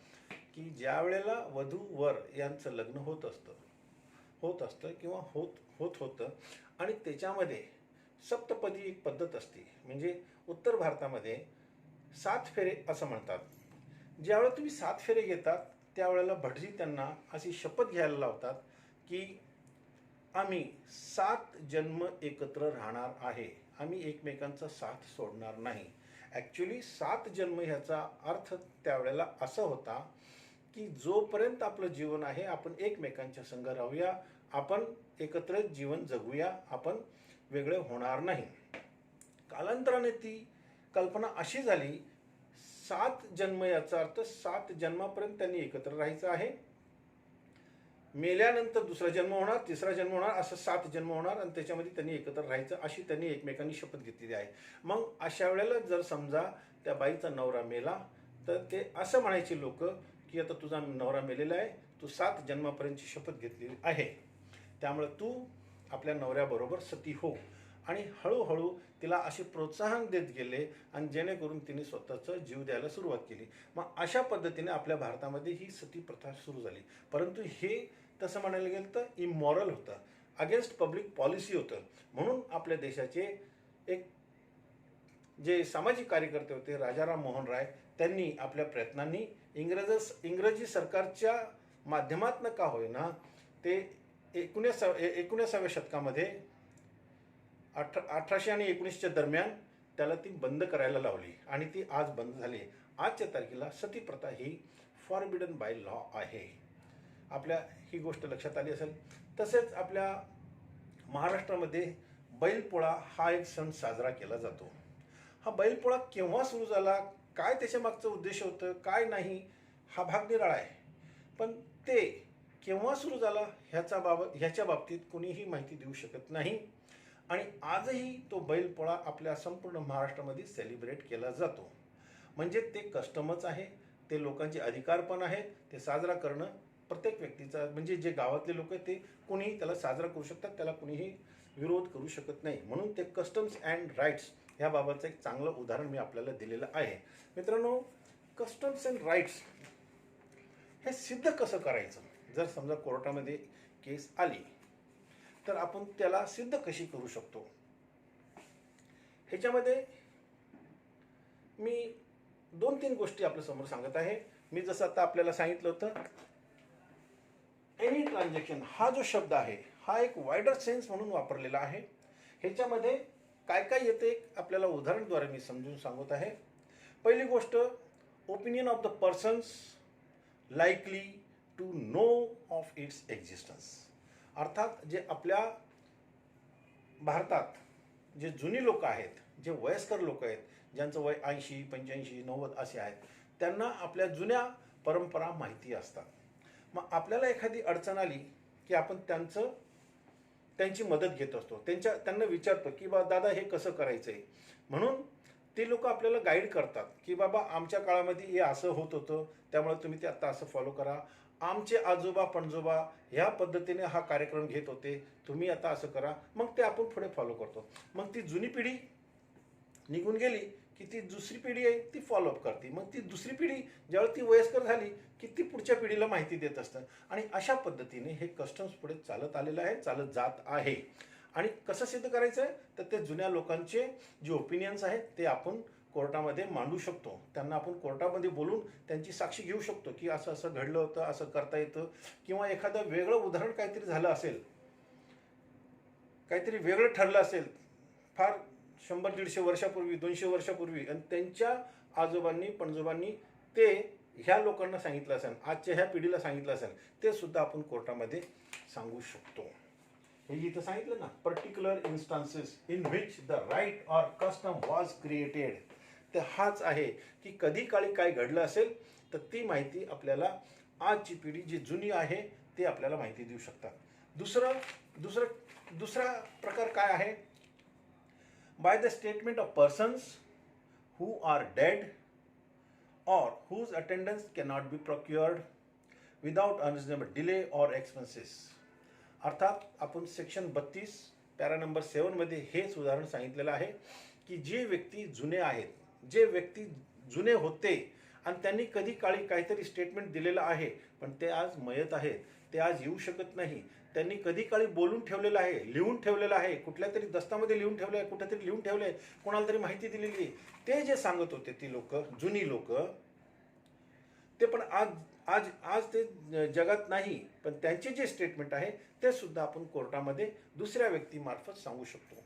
की ज्या वेळेला वधू वर यांचं लग्न होत असतं किंवा होतं आणि त्याच्यामध्ये सप्तपदी एक पद्धत असते, म्हणजे उत्तर भारतामध्ये 7 फेरे असं म्हणतात. ज्यावेळेला तुम्ही 7 फेरे घेतात त्यावेळेला भटजी त्यांना अशी शपथ घ्यायला लावतात की आम्ही 7 जन्म एकत्र राहणार आहे, आम्ही एकमेकांचा साथ सोडणार नाही. ॲक्च्युली 7 जन्म ह्याचा अर्थ त्यावेळेला असं होता की जोपर्यंत आपलं जीवन आहे आपण एकमेकांच्या संग राहूया, आपण एकत्र जीवन जगूया, आपण वेगळे होणार नाही. कालांतराने ती कल्पना अशी झाली, 7 जन्म याचा अर्थ 7 जन्मापर्यंत त्यांनी एकत्र राहायचं आहे, मेल्यानंतर दुसरा जन्म होणार, तिसरा जन्म होणार, असं 7 जन्म होणार आणि त्याच्यामध्ये त्यांनी एकत्र राहायचं अशी त्यांनी एकमेकांनी शपथ घेतलेली आहे. मग अशा वेळेला जर समजा त्या बाईचा नवरा मेला तर ते असं म्हणायचे लोक की आता तुझा नवरा मेलेला आहे, तू 7 जन्मापर्यंतची शपथ घेतलेली आहे, त्यामुळे तू आपल्या नवऱ्याबरोबर सती हो. आणि हळूहळू तिला असे प्रोत्साहन देत गेले आणि जेणेकरून तिने स्वतःचा जीव द्यायला सुरुवात केली. मग अशा पद्धतीने आपल्या भारतामध्ये ही सती प्रथा सुरू झाली. परंतु हे तसं म्हणायला गेलं तर इमॉरल होतं, अगेन्स्ट पब्लिक पॉलिसी होतं. म्हणून आपल्या देशाचे एक जे सामाजिक कार्यकर्ते होते राजाराम मोहन राय, त्यांनी आपल्या प्रयत्नांनी इंग्रजी सरकारच्या माध्यमातून का होईना ते 19व्या शतकामध्ये 1800 आणि 19च्या दरम्यान त्याला ती बंद करायला लावली आणि ती आज बंद झाली. आजच्या तारखेला सती प्रथा ही फॉरबिडन बाय लॉ आहे. आपल्या ही गोष्ट लक्षात आली असेल. तसेच आपल्या महाराष्ट्रामध्ये बैलपोळा हा एक सण साजरा केला जातो. हा बैलपोळा केव्हा सुरू झाला, काय त्याच्या मागचं उद्देश होतं, काय नाही, हा भाग निराळा आहे. पण ते केव्हा सुरू झाला ह्याच्या बाबतीत कोणीही माहिती देऊ शकत नाही. आणि आजही तो बैलपोळा आपल्या संपूर्ण महाराष्ट्रामध्ये सेलिब्रेट केला जातो. म्हणजे ते कस्टमच आहे, ते लोकांचे अधिकार पण आहेत. ते साजरा करणं प्रत्येक व्यक्तीचा, म्हणजे जे गावातले लोक आहेत ते कोणीही त्याला साजरा करू शकतात, त्याला कोणीही विरोध करू शकत नाही. म्हणून ते कस्टम्स अँड राईट्स ह्याबाबतचं एक चांगलं उदाहरण मी आपल्याला दिलेलं आहे. मित्रांनो, कस्टम्स अँड राईट्स हे सिद्ध कसं करायचं, जर समजा कोर्टामध्ये केस आली तर आपण त्याला सिद्ध कशी करू शकतो, ह्याच्यामध्ये मी 2-3 गोष्टी आपल्या समोर सांगत आहे. मी जसं आता आपल्याला सांगितलं होतं, एनी ट्रान्झॅक्शन हा जो शब्द आहे हा एक वायडर सेन्स म्हणून वापरलेला आहे. ह्याच्यामध्ये काय काय येते आपल्याला उदाहरणाद्वारे मी समजून सांगत आहे. पहिली गोष्ट, opinion of the persons likely to know of its existence. अर्थात जे आपल्या भारतात जे जुनी लोक आहेत, जे वयस्कर लोक आहेत, ज्यांचं वय 80, 85, 90 असे आहेत, त्यांना आपल्या जुन्या परंपरा माहिती असतात. मग आपल्याला एखादी अडचण आली की आपण त्यांची मदत घेत असतो, त्यांना विचारतो की बा दादा हे कसं करायचं आहे. म्हणून ते लोक आपल्याला गाईड करतात की बाबा आमच्या काळामध्ये हे असं होत होतं, त्यामुळे तुम्ही ते आता असं फॉलो करा. आमचे आजोबा पणजोबा ह्या पद्धतीने हा कार्यक्रम घेत होते, तुम्ही आता असं करा. मग ते आपण पुढे फॉलो करतो. मग ती जुनी पिढी निघून गेली की ती दुसरी पिढी आहे ती फॉलोअप करते. मग ती दुसरी पिढी ज्यावेळी ती वयस्कर झाली की ती पुढच्या पिढीला माहिती देत असतं. आणि अशा पद्धतीने हे कस्टम्स पुढे चालत आलेलं आहे, चालत जात आहे. आणि कसं सिद्ध करायचं आहे तर ते जुन्या लोकांचे जे ओपिनियन्स आहेत ते आपण कोर्टामध्ये मांडू शकतो. त्यांना आपण कोर्टामध्ये बोलून त्यांची साक्षी घेऊ शकतो की असं असं घडलं होतं, असं करता येतं. किंवा एखादं वेगळं उदाहरण काहीतरी झालं असेल, काहीतरी वेगळं ठरलं असेल फार 100-150 वर्षापूर्वी, 200 वर्षापूर्वी, आणि त्यांच्या आजोबांनी पणजोबांनी ते ह्या लोकांना सांगितलं असेल, आजच्या ह्या पिढीला सांगितलं असेल, ते सुद्धा आपण कोर्टामध्ये सांगू शकतो. हे इथं सांगितलं ना, particular instances in which the right or custom was created. तर हाच आहे की कधी काळी काय घडलं असेल तर ती माहिती आपल्याला आजची पिढी जी जुनी आहे ते आपल्याला माहिती देऊ शकतात. दुसरा प्रकार काय आहे, by the statement of persons who are dead or whose attendance cannot be procured without unreasonable delay or expenses. अर्थात आपण सेक्शन 32 पॅरा नंबर 7 मध्ये हेच उदाहरण सांगितलेलं आहे की जे व्यक्ती जुने आहेत, जे व्यक्ती जुने होते आणि त्यांनी कधी काळी काहीतरी स्टेटमेंट दिलेलं आहे, पण ते आज मयत आहेत, ते आज येऊ शकत नाही. त्यांनी कधी काळी बोलून ठेवलेलं आहे, लिहून ठेवलेलं आहे, कुठल्या तरी दस्तामध्ये लिहून ठेवलं आहे, कुठेतरी लिहून ठेवलं आहे, कोणाला तरी माहिती दिलेली आहे. ते जे सांगत होते ती लोक, जुनी लोक, ते पण आज आज आज ते जगात नाही, पण त्यांचे जे स्टेटमेंट आहे ते सुद्धा आपण कोर्टामध्ये दुसऱ्या व्यक्तीमार्फत सांगू शकतो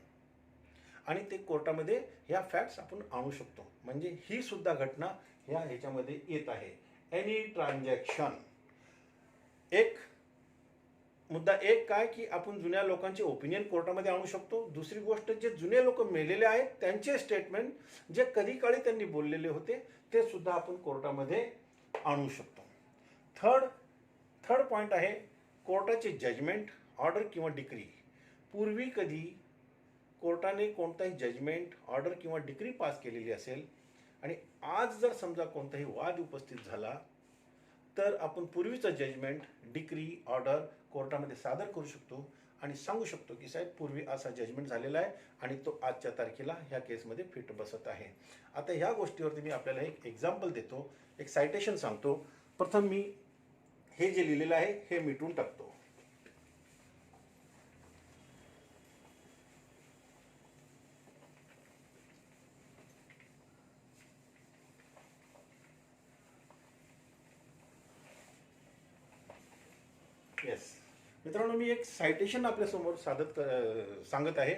आणि ते कोर्टामध्ये ह्या फॅक्ट्स आपण आणू शकतो. म्हणजे ही सुद्धा घटना ह्याच्यामध्ये येत आहे. Any transaction. एक मुद्दा एक काय की आपण जुन्या लोकांचे ओपिनियन कोर्टामध्ये आणू शकतो. दुसरी गोष्ट, जे जुने लोक मेलेले आहेत त्यांचे स्टेटमेंट जे कधी काळी त्यांनी बोललेले होते ते सुद्धा आपण कोर्टामध्ये आणू शकतो. थर्ड पॉइंट आहे कोर्टाचे जजमेंट, ऑर्डर किंवा डिक्री. पूर्वी कधी कोर्टाने कोणताही जजमेंट, ऑर्डर किंवा डिक्री पास केलेली असेल आणि आज जर समजा कोणताही वाद उपस्थित झाला तर आपण पूर्वीचं जजमेंट, डिक्री, ऑर्डर कोर्टामध्ये सादर करू शकतो आणि सांगू शकतो की साहेब पूर्वी असा जजमेंट झालेला आहे आणि तो आजच्या तारखेला ह्या केसमध्ये फिट बसत आहे. आता ह्या गोष्टीवरती मी आपल्याला एक एक्झाम्पल देतो, एक सायटेशन सांगतो. प्रथम मी हे जे लिहिलेलं आहे हे मिटून टाकतो. येस मित्रांनो, मी एक सायटेशन आपल्यासमोर सांगत आहे.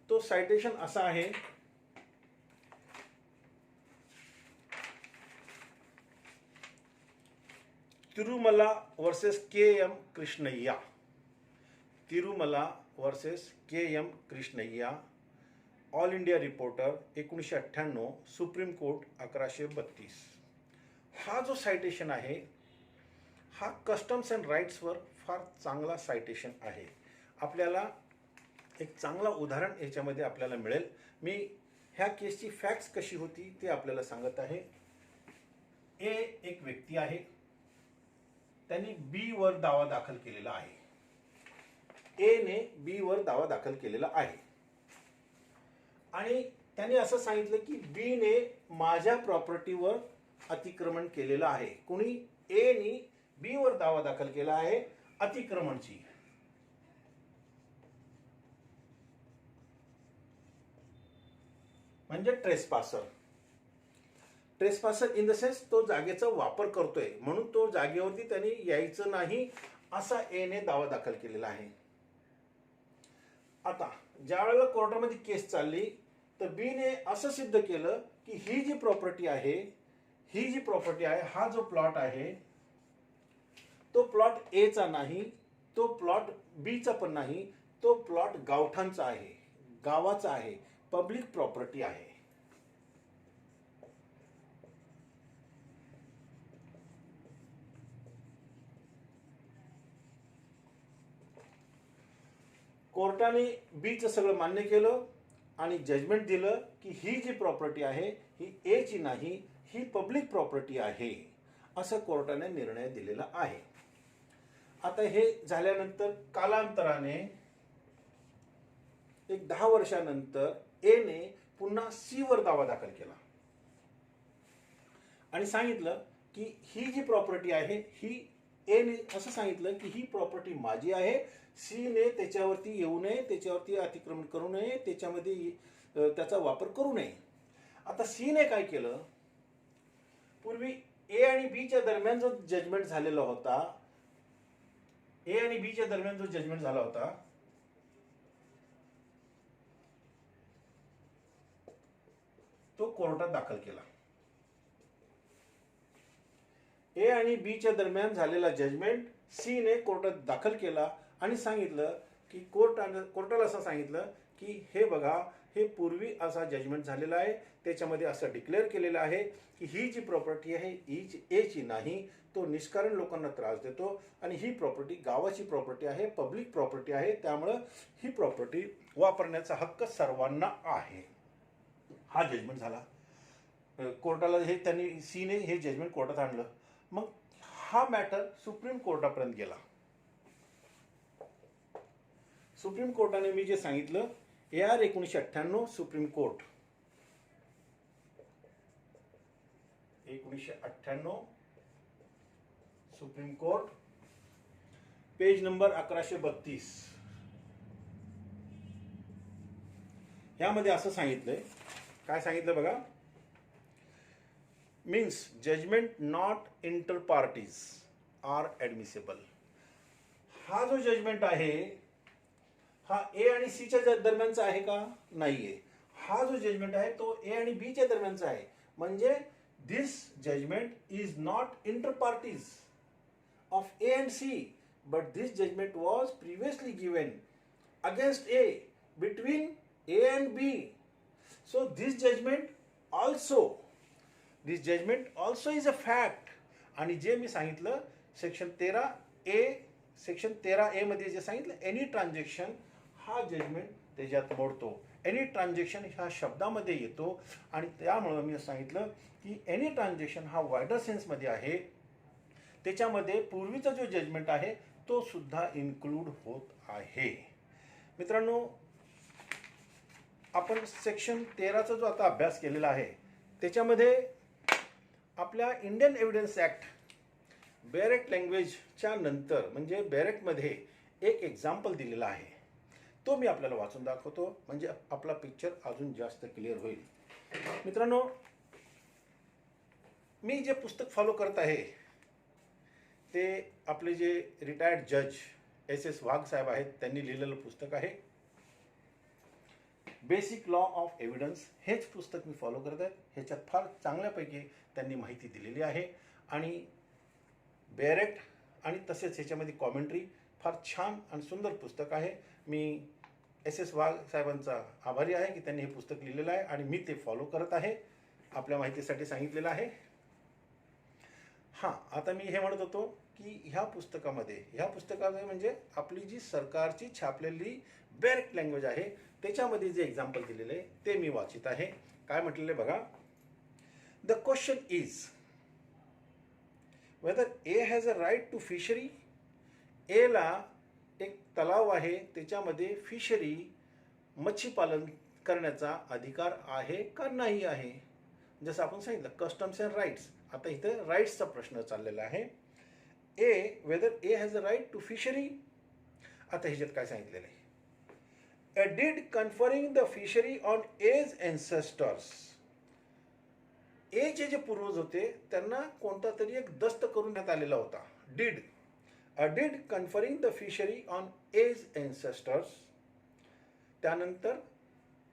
तो सायटेशन असा आहे, Tirumala versus KM. Krishnaiah. Tirumala versus KM. Krishnaiah, all India reporter 1998, supreme court 1132. हा जो सायटेशन आहे हा कस्टम्स अँड राईट्सवर फार चांगला सायटेशन आहे. आपल्याला एक चांगला उदाहरण याच्यामध्ये आपल्याला मिळेल. मी ह्या केसची फॅक्ट्स कशी होती ते आपल्याला सांगत आहे. ए एक व्यक्ती आहे, त्यांनी बी वर दावा दाखल केलेला आहे. ए ने बी वर दावा दाखल केलेला आहे आणि त्याने असं सांगितलं की बी ने माझ्या प्रॉपर्टीवर अतिक्रमण केलेलं आहे. कोणी? ए ने बी वर दावा दाखल केला आहे अतिक्रमणची. म्हणजे ट्रेसपासर. ट्रेसपासर इन द सेन्स तो जागेचा वापर करतोय म्हणून तो जागेवरती त्यांनी यायचं नाही असा ए ने दावा दाखल केलेला आहे. आता ज्या वेळेला कोर्टामध्ये केस चालली तर बी ने असं सिद्ध केलं की ही जी प्रॉपर्टी आहे, हा जो प्लॉट आहे तो प्लॉट ए चा नाही, तो प्लॉट बी चा पण नाही, तो प्लॉट गावठाणचा आहे, गावाचा आहे, पब्लिक प्रॉपर्टी आहे. कोर्टाने बीचं सगळं मान्य केलं आणि जजमेंट दिलं की ही जी प्रॉपर्टी आहे ही ए ची नाही, ही पब्लिक प्रॉपर्टी आहे, असं कोर्टाने निर्णय दिलेला आहे. आता हे झाल्यानंतर कालांतराने एक 10 वर्षानंतर ए ने पुन्हा सी वर दावा दाखल केला आणि सांगितलं की ही जी प्रॉपर्टी आहे ही ए ने असं सांगितलं की ही प्रॉपर्टी माझी आहे. सी ने त्याच्यावरती येऊ नये, त्याच्यावरती अतिक्रमण करू नये, त्याच्यामध्ये त्याचा वापर करू नये. आता सी ने काय केलं? पूर्वी ए आणि बी च्या दरम्यान जो जजमेंट झालेला होता, ए आणि बी च्या दरम्यान जो जजमेंट झाला होता तो कोर्टात दाखल केला. ए आणि बी च्या दरम्यान झालेला जजमेंट सी ने कोर्टात दाखल केला आणि सांगितलं की कोर्टाला असं सांगितलं की हे बघा, हे पूर्वी असा जजमेंट झालेला आहे, त्याच्यामध्ये असं डिक्लेअर केलेलं आहे की ही जी प्रॉपर्टी आहे ही ए ची नाही, तो निष्कारण लोकांना त्रास देतो आणि ही प्रॉपर्टी गावाची प्रॉपर्टी आहे, पब्लिक प्रॉपर्टी आहे, त्यामुळं ही प्रॉपर्टी वापरण्याचा हक्क सर्वांना आहे. हा जजमेंट झाला. कोर्टाला हे त्यांनी सी ने हे जजमेंट कोर्टात आणलं. मग हा मॅटर सुप्रीम कोर्टापर्यंत गेला. सुप्रीम कोर्टाने मी जे सांगितलं AR 1998 supreme court 1998 supreme court page number 1132 यामध्ये असं सांगितलंय, काय सांगितलं बघा, means judgment not inter parties are admissible. हा जो जजमेंट आहे हा ए आणि सी च्या दरम्यानचा आहे का? नाहीये. हा जो जजमेंट आहे तो ए आणि बी च्या दरम्यानचा आहे. म्हणजे this judgment is not inter parties of A and C, but this judgment was previously given against A between A and B. So this judgment also is a fact. आणि जे मी सांगितलं सेक्शन 13A मध्ये जे सांगितलं any transaction, हा judgement त्याच्यात मोडतो. Any transaction ह्या शब्दामध्ये येतो आणि त्यामुळं मी सांगितलं की एनी ट्रान्झॅक्शन हा वायडर सेन्समध्ये आहे. त्याच्यामध्ये पूर्वीचा जो जजमेंट आहे तो सुद्धा इन्क्लूड होत आहे. मित्रांनो, आपण सेक्शन 13चा जो आता अभ्यास केलेला आहे त्याच्यामध्ये आपल्या इंडियन एव्हिडन्स ॲक्ट बेरेक्ट लँग्वेजच्या नंतर म्हणजे बेरेक्टमध्ये एक एक्झाम्पल दिलेला आहे. तो मी आपल्याला वाचून दाखवतो म्हणजे आपला पिक्चर अजून जास्त क्लिअर होईल. मित्रांनो, मी जे पुस्तक फॉलो करत आहे ते आपले जे रिटायर्ड जज SS वाघ साहेब आहेत त्यांनी लिहिलेलं पुस्तक आहे बेसिक लॉ ऑफ एव्हिडन्स. हेच पुस्तक मी फॉलो करत आहे. ह्याच्यात फार चांगल्यापैकी त्यांनी माहिती दिलेली आहे आणि बेरेक्ट आणि तसेच ह्याच्यामध्ये कॉमेंट्री फार छान आणि सुंदर पुस्तक आहे. मी SS वाघ साहेबांचा आभारी आहे की त्यांनी हे पुस्तक लिहिलेलं आहे आणि मी ते फॉलो करत आहे, आपल्या माहितीसाठी सांगितलेलं आहे. हां, आता मी हे म्हणत होतो की ह्या पुस्तकामध्ये म्हणजे आपली जी सरकारची छापलेली बेरेक्ट लँग्वेज आहे त्याच्यामध्ये जे एक्झाम्पल दिलेलं आहे ते मी वाचित आहे. काय म्हटलेलं आहे बघा, the question is whether A has a right to fishery. एला एक तलाव आहे त्याच्यामध्ये फिशरी मच्छी पालन करण्याचा अधिकार आहे का नाही आहे. जसं आपण सांगितलं कस्टम्स अँड राईट्स, आता इथं राईट्सचा प्रश्न चाललेला आहे. Whether A has a right to fishery. आता ह्याच्यात काय सांगितलेलं आहे, a deed conferring the fishery on A's ancestors. ए चे जे पूर्वज होते त्यांना कोणता तरी एक दस्त करून देण्यात आलेला होता. a deed conferring the fishery on A's ancestors. त्यानंतर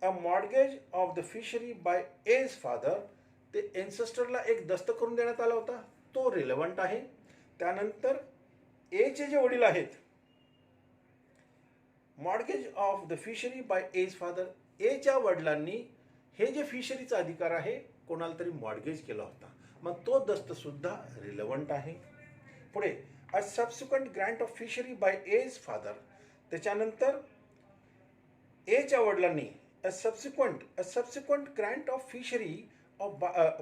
a mortgage of the fishery by A's father. ते एन्सेस्टरला एक दस्त करून देण्यात आला होता, तो रिलेव्हंट आहे. त्यानंतर ए चे जे वडील आहेत, mortgage of the fishery by A's father. एच्या वडिलांनी हे जे फिशरीचा अधिकार आहे कोणाला तरी मॉर्गेज केला होता, मग तो दस्त सुद्धा रिलेव्हंट आहे. पुढे a subsequent grant of fishery by A's father. त्याच्यानंतर एच्या वडिलांनी a subsequent grant of fishery of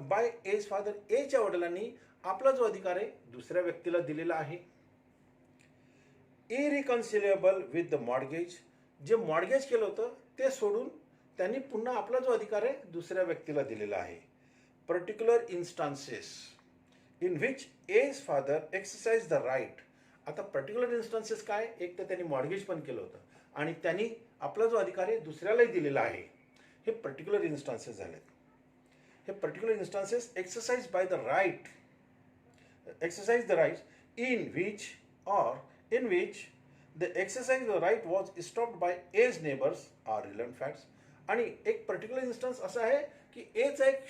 by A's father. एच्या वडिलांनी आपला जो अधिकार आहे दुसऱ्या व्यक्तीला दिलेला आहे. इरिकन्सिलेबल विथ द मॉर्गेज. जे मॉर्गेज केलं होतं ते सोडून त्यांनी पुन्हा आपला जो अधिकार आहे दुसऱ्या व्यक्तीला दिलेला आहे. Particular instances in which A's father exercise the right. आता पर्टिक्युलर इन्स्टान्सेस काय, एक तर त्यांनी मॉर्गेज पण केलं होतं आणि त्यांनी आपला जो अधिकार आहे दुसऱ्यालाही दिलेला आहे. हे पर्टिक्युलर इन्स्टान्सेस झालेत. हे particular instances exercise by the right, exercise the rights in which the exercise of the right was stopped by A's neighbors are relevant facts. आणि एक पर्टिक्युलर इन्स्टन्स असं आहे की एचा एक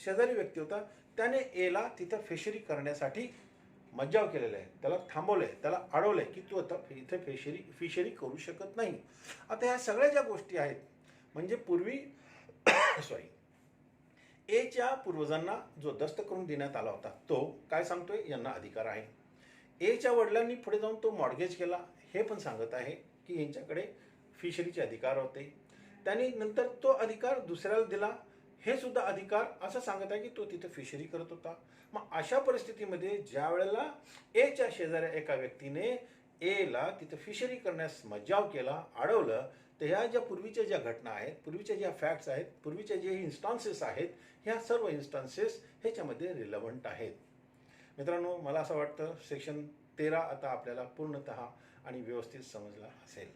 शेजारी व्यक्ती होता, त्याने एला तिथं फिशरी करण्यासाठी मज्जाव केलेला आहे, त्याला थांबवलंय, त्याला अडवलंय की तू आता इथे फिशरी करू शकत नाही. आता ह्या सगळ्या ज्या गोष्टी आहेत म्हणजे पूर्वी एच्या पूर्वजांना जो दस्त करून देण्यात आला होता तो काय सांगतोय, यांना अधिकार आहे. एच्या वडिलांनी पुढे जाऊन तो मॉर्गेज केला, हे पण सांगत आहे की यांच्याकडे फिशरीचे अधिकार होते. त्यांनी नंतर तो अधिकार दुसऱ्याला दिला, हे सुद्धा अधिकार असं सांगत आहे की तो तिथे फिशरी करत होता. मग अशा परिस्थितीमध्ये ज्या वेळेला एच्या शेजाऱ्या एका व्यक्तीने एला तिथं फिशरी करण्यास मज्जाव केला, अडवलं, तर ह्या ज्या पूर्वीच्या ज्या घटना आहेत, पूर्वीच्या ज्या फॅक्ट्स आहेत, पूर्वीच्या जे इन्स्टान्सेस आहेत, ह्या सर्व इन्स्टान्सेस ह्याच्यामध्ये रिलेव्हंट आहेत. मित्रांनो, मला असं वाटतं सेक्शन 13 आता आपल्याला पूर्णतः आणि व्यवस्थित समजला असेल.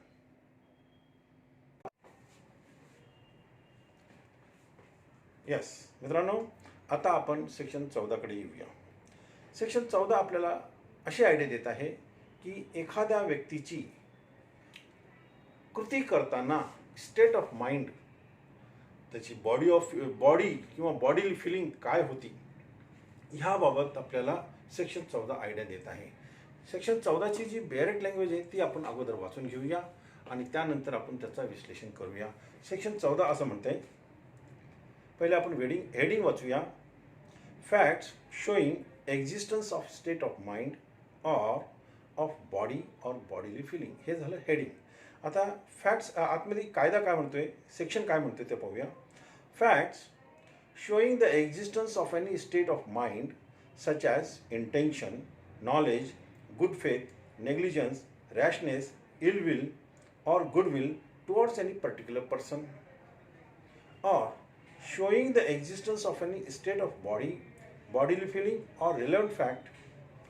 यस मित्रांनो, आता आपण सेक्शन 14 कडे येऊया. सेक्शन 14 आपल्याला अशी आयडिया देत आहे की एखाद्या व्यक्तीची कृती करताना स्टेट ऑफ माइंड, त्याची बॉडी किंवा बॉडी फिलिंग काय होती ह्याबाबत आपल्याला सेक्शन 14 आयडिया देत आहे. सेक्शन 14ची जी बेअरेट लँग्वेज आहे ती आपण अगोदर वाचून घेऊया आणि त्यानंतर आपण त्याचा विश्लेषण करूया. सेक्शन 14 असं म्हणतंय, पहिले आपण हेडिंग वाचूया. Facts showing existence of state of mind or of body or bodily feeling, हे झालं हेडिंग. आता फॅक्ट्स आतमध्ये कायदा काय म्हणतोय, सेक्शन काय म्हणतोय ते पाहूया. Facts showing the existence of any state of mind such as intention, knowledge, good faith, negligence, rashness, ill will or goodwill towards any particular person, or showing the existence of any state of bodily feeling or relevant fact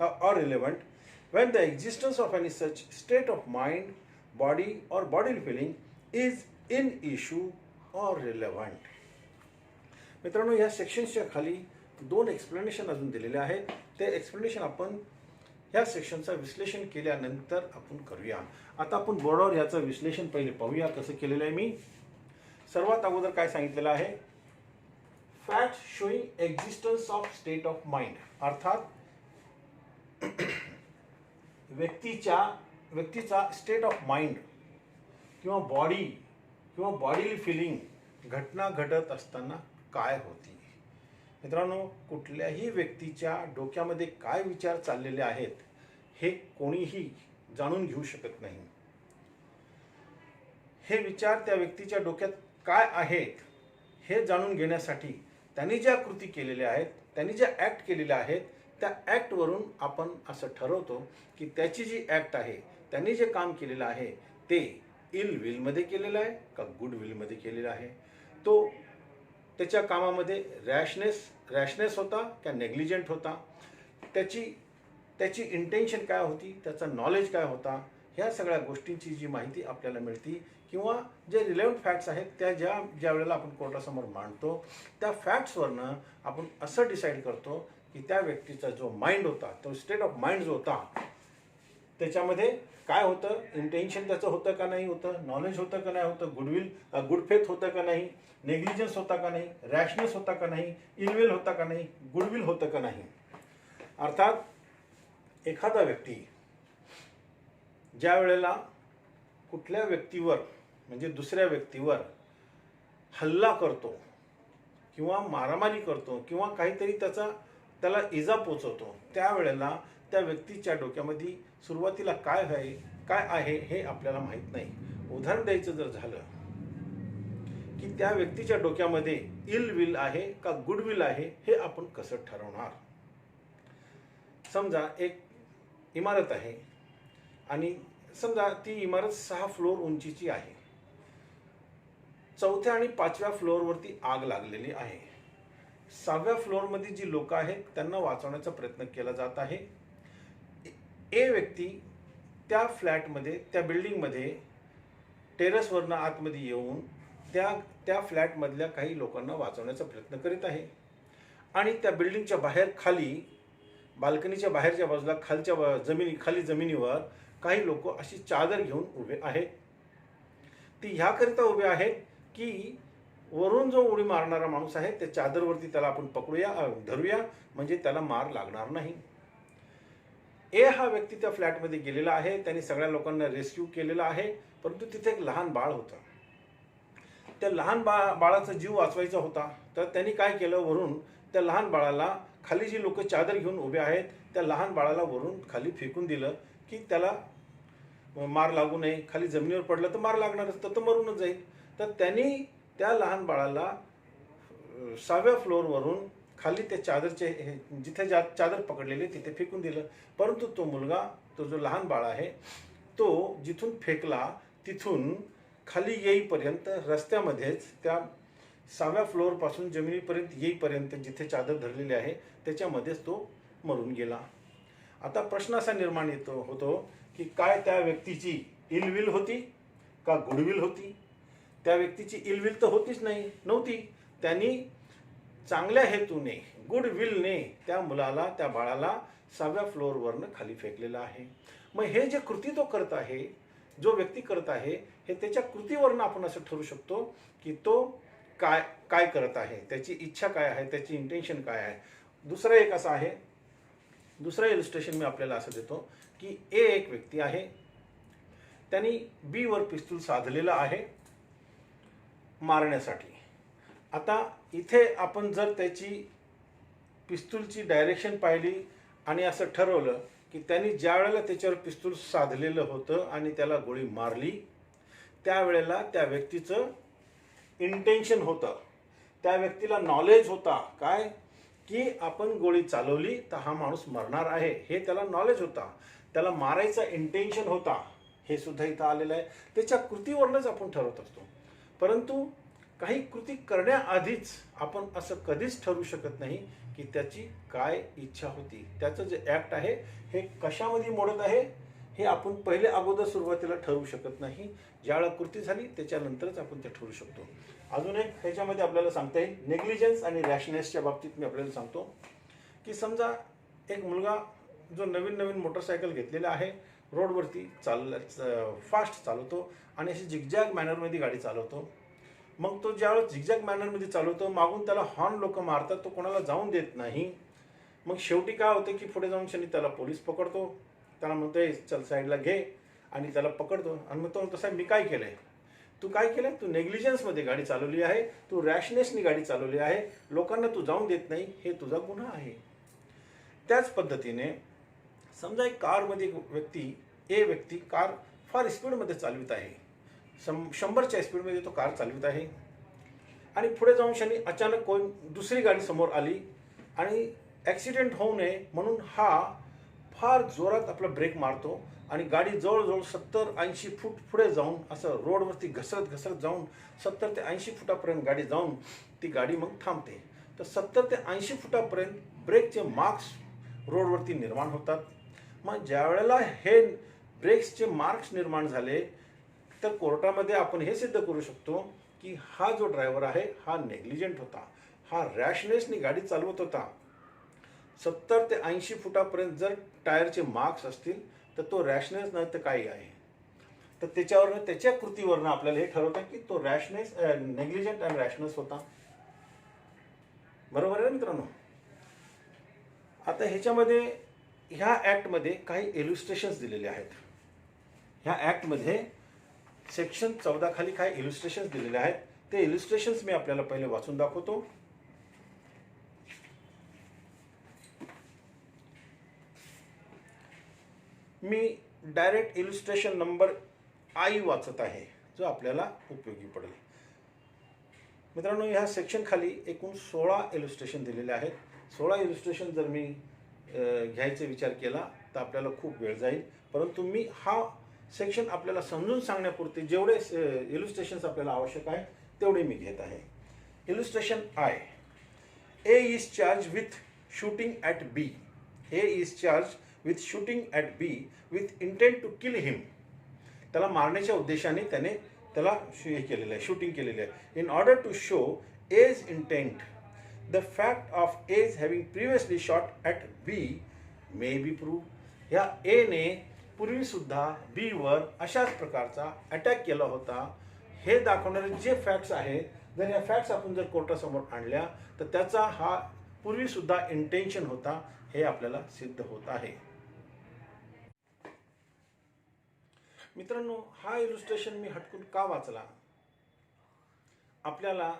or relevant when the existence of any such state of mind, body or bodily feeling is in issue or relevant. मित्रांनो, या सेक्शनच्या खाली 2 explanation अजून दिलेले आहेत. ते explanation आपण ह्या सेक्शनचं विश्लेषण केल्यानंतर आपण करूया. आता आपण बोर्डावर ह्याचं विश्लेषण पहिले पाहूया कसं केलेलं आहे मी. सर्वात अगोदर काय सांगितलेलं आहे, fact showing existence of state of mind, अर्थात व्यक्तीचा स्टेट ऑफ माइंड किंवा बॉडी फिलिंग घटना घडत असताना काय होती. मित्रांनो, कुठल्याही व्यक्तीच्या डोक्यामध्ये काय विचार चाललेले आहेत हे कोणीही जाणून घेऊ शकत नाही. हे विचार त्या व्यक्तीच्या डोक्यात काय आहेत हे जाणून घेण्यासाठी त्यांनी ज्या कृती केलेल्या आहेत, त्यांनी ज्या ॲक्ट केलेल्या आहेत, त्या ॲक्टवरून आपण असं ठरवतो की त्याची जी ॲक्ट आहे, त्यांनी जे काम केलेलं आहे ते इल विलमध्ये केलेलं आहे का गुड विलमध्ये केलेलं आहे. तो त्याच्या कामामध्ये रॅशनेस होता का नेग्लिजंट होता, त्याची इंटेन्शन काय होती, त्याचा नॉलेज काय होता, ह्या सगळ्या गोष्टींची जी माहिती आपल्याला मिळते किंवा जे रिलेव्हंट फॅक्ट्स आहेत त्या ज्या वेळेला आपण कोर्टासमोर मांडतो, त्या फॅक्ट्सवरनं आपण असं डिसाईड करतो की त्या व्यक्तीचा जो माइंड होता, तो स्टेट ऑफ माइंड जो होता, त्याच्यामध्ये काय होतं, इंटेन्शन त्याचं होतं का नाही होतं, नॉलेज होतं का नाही होतं, गुड फेथ होतं का नाही, नेग्लिजन्स होता का नाही, रॅशनेस होता का नाही, इलविल होता का नाही, गुडविल होतं का नाही. अर्थात एखादा व्यक्ती ज्या वेळेला कुठल्या व्यक्तीवर म्हणजे दुसऱ्या व्यक्तीवर हल्ला करतो किंवा मारामारी करतो किंवा काहीतरी त्याला इजा पोचवतो, त्यावेळेला त्या व्यक्तीच्या डोक्यामध्ये सुरुवातीला काय आहे हे आपल्याला माहीत नाही. उदाहरण द्यायचं जर झालं की त्या व्यक्तीच्या डोक्यामध्ये इल विल आहे का गुड विल आहे हे आपण कसं ठरवणार. समजा एक इमारत आहे आणि समजा ती इमारत 6 फ्लोअर उंचीची आहे. 4थ्या आणि 5व्या फ्लोअरवरती आग लागलेली आहे. 6व्या फ्लोअरमध्ये जी लोक आहेत त्यांना वाचवण्याचा प्रयत्न केला जात आहे. ए व्यक्ती त्या फ्लॅटमध्ये, त्या बिल्डिंगमध्ये टेरेसवरनं आतमध्ये येऊन त्या फ्लॅटमधल्या काही लोकांना वाचवण्याचा प्रयत्न करीत आहे आणि त्या बिल्डिंगच्या बाहेर खाली बाल्कनीच्या बाहेरच्या बाजूला खाली जमिनीवर काही लोक अशी चादर घेऊन उभे आहेत. ती ह्याकरिता उभे आहेत की वरून जो उडी मारणारा माणूस आहे त्या चादरवरती त्याला आपण धरूया म्हणजे त्याला मार लागणार नाही. ए हा व्यक्ती त्या फ्लॅटमध्ये गेलेला आहे, त्यांनी सगळ्या लोकांना रेस्क्यू केलेला आहे, परंतु तिथे एक लहान बाळ होतं. त्या लहान बाळाचा जीव वाचवायचा होता, तर त्यांनी काय केलं, वरून त्या लहान बाळाला खाली जी लोक चादर घेऊन उभे आहेत त्या लहान बाळाला वरून खाली फेकून दिलं की त्याला मार लागू नये. खाली जमिनीवर पडलं तर मार लागणारच, तर मरूनच जाईल. तर त्यांनी त्या लहान बाळाला 6व्या फ्लोअरवरून खाली त्या चादरचे जिथे चादर पकडलेले तिथे फेकून दिलं. परंतु तो मुलगा, तो जो लहान बाळ आहे तो जिथून फेकला तिथून खाली येईपर्यंत रस्त्यामध्येच त्या 6व्या फ्लोअरपासून जमिनीपर्यंत येईपर्यंत जिथे चादर धरलेली आहे त्याच्यामध्येच तो मरून गेला. आता प्रश्न असा निर्माण होतो की काय त्या व्यक्तीची इलविल होती का गुडविल होती? त्या व्यक्तीची इलविल तर होतीच नव्हती. त्यांनी चांगल्या हेतूने गुडविलने त्या मुलाला, त्या बाळाला 6व्या फ्लोअरवरनं खाली फेकलेलं आहे. मग हे जे कृती तो करत आहे, जो व्यक्ती करत आहे, हे त्याच्या कृतीवरनं आपण असं ठरवू शकतो की तो काय करत आहे, त्याची इच्छा काय आहे, त्याची इंटेन्शन काय आहे. दुसरं एक असं आहे, दुसरं इलिस्ट्रेशन मी आपल्याला असं देतो की एक व्यक्ती आहे, त्यांनी बी वर पिस्तूल साधलेलं आहे मारण्यासाठी. आता इथे आपण जर त्याची पिस्तूलची डायरेक्शन पाहिली आणि असं ठरवलं की त्यांनी ज्या वेळेला त्याच्यावर पिस्तूल साधलेलं होतं आणि त्याला गोळी मारली, त्यावेळेला त्या व्यक्तीचं इंटेन्शन होतं, त्या व्यक्तीला नॉलेज होता काय की आपण गोळी चालवली तर हा माणूस मरणार आहे, हे त्याला नॉलेज होता, त्याला मारायचा इंटेन्शन होता. हे सुद्धा इथं आलेलं आहे. त्याच्या कृतीवरनंच आपण ठरवत असतो. परंतु काही कृती करण्याआधीच आपण असं कधीच ठरवू शकत नाही की त्याची काय इच्छा होती, त्याचं जे ॲक्ट आहे हे कशामध्ये मोडत आहे हे आपण पहिले अगोदर सुरुवातीला ठरवू शकत नाही. ज्यावेळेला कृती झाली त्याच्यानंतरच आपण ते ठरवू शकतो. अजून एक ह्याच्यामध्ये आपल्याला सांगता येईल, नेग्लिजन्स आणि रॅशनेसच्या बाबतीत मी आपल्याला सांगतो की समजा एक मुलगा जो नवीन मोटरसायकल घेतलेला आहे, रोडवरती फास्ट चालवतो आणि अशी झिगझॅग मॅनरमध्ये गाडी चालवतो. मग तो ज्यावेळेस झिगझॅग मॅनरमध्ये चालवतो, मागून त्याला हॉर्न लोक मारतात, तो कोणाला जाऊन देत नाही. मग शेवटी काय होतं की पुढे जाऊन शनी त्याला पोलीस पकडतो, त्याला म्हणतोय चल साईडला घे आणि त्याला पकडतो. आणि मग तो म्हणतो साहेब मी काय केलंय? तू काय केलं? तू नेग्लिजन्समध्ये गाडी चालवली आहे, तू रॅशनेसनी गाडी चालवली आहे, लोकांना तू जाऊन देत नाही, हे तुझा गुन्हा आहे. त्याच पद्धतीने समजा एक कारमध्ये एक व्यक्ती कार फार स्पीडमध्ये चालवित आहे, 100च्या स्पीडमध्ये तो कार चालवित आहे आणि पुढे जाऊन शनी अचानक कोण दुसरी गाडी समोर आली आणि ॲक्सिडेंट होऊ नये म्हणून हा फार जोरात आपला ब्रेक मारतो आणि गाडी जवळजवळ 70-80 फूट पुढे जाऊन असं रोडवरती घसरत जाऊन 70 ते 80 फुटापर्यंत गाडी जाऊन ती गाडी मग थांबते. तर 70 ते 80 फुटापर्यंत ब्रेकचे मार्क्स रोडवरती निर्माण होतात. मग ज्या वेळेला हे ब्रेक्सचे मार्क्स निर्माण झाले तर कोर्टामध्ये आपण हे सिद्ध करू शकतो की हा जो ड्रायव्हर आहे हा नेग्लिजंट होता, हा रॅशनेसनी गाडी चालवत होता. 70 ते 80 फुटापर्यंत जर टायरचे मार्क्स असतील तर तो रॅशनेस नाही तर काही आहे. तर त्याच्यावरनं, त्याच्या कृतीवरनं आपल्याला हे ठरवतं की तो नेग्लिजंट आणि रॅशनेस होता. बरोबर आहे मित्रांनो? आता ह्याच्यामध्ये ह्या ॲक्टमध्ये काही इल्युस्ट्रेशन्स दिलेले आहेत. ह्या ॲक्टमध्ये सेक्शन 14 खाली काही इल्युस्ट्रेशन्स दिलेले आहेत. ते इल्युस्ट्रेशन्स मी आपल्याला पहिले वाचून दाखवतो. मी डायरेक्ट इल्युस्ट्रेशन नंबर I वाचत आहे, जो आपल्याला उपयोगी पडेल. मित्रांनो, ह्या सेक्शन खाली एकूण 16 इल्युस्ट्रेशन दिलेले आहेत. 16 इल्युस्ट्रेशन जर मी घ्यायचा विचार केला तर आपल्याला खूप वेळ जाईल, परंतु मी हा सेक्शन आपल्याला समजून सांगण्यापुरते जेवढे इल्युस्ट्रेशन्स आपल्याला आवश्यक आहे तेवढे मी घेत आहे. इल्युस्ट्रेशन I. A is charged with shooting at B. A is charged with shooting at B with intent to kill him. त्याला मारण्याच्या उद्देशाने त्याने त्याला हे केलेलं आहे, शूटिंग केलेलं आहे. In order to show A's intent, the fact of A's having previously shot at B may be proved. ह्या A ने पूर्वी सुद्धा B वर अशाच प्रकारचा अटॅक केला होता हे दाखवणारे जे फॅक्ट्स आहेत, जर या फॅक्ट्स आपण जर कोर्टासमोर आणल्या तर त्याचा हा पूर्वी सुद्धा इंटेन्शन होता हे आपल्याला सिद्ध होत आहे. मित्रांनो, हा इल्युस्ट्रेशन मी हटकून का वाचला? आपल्याला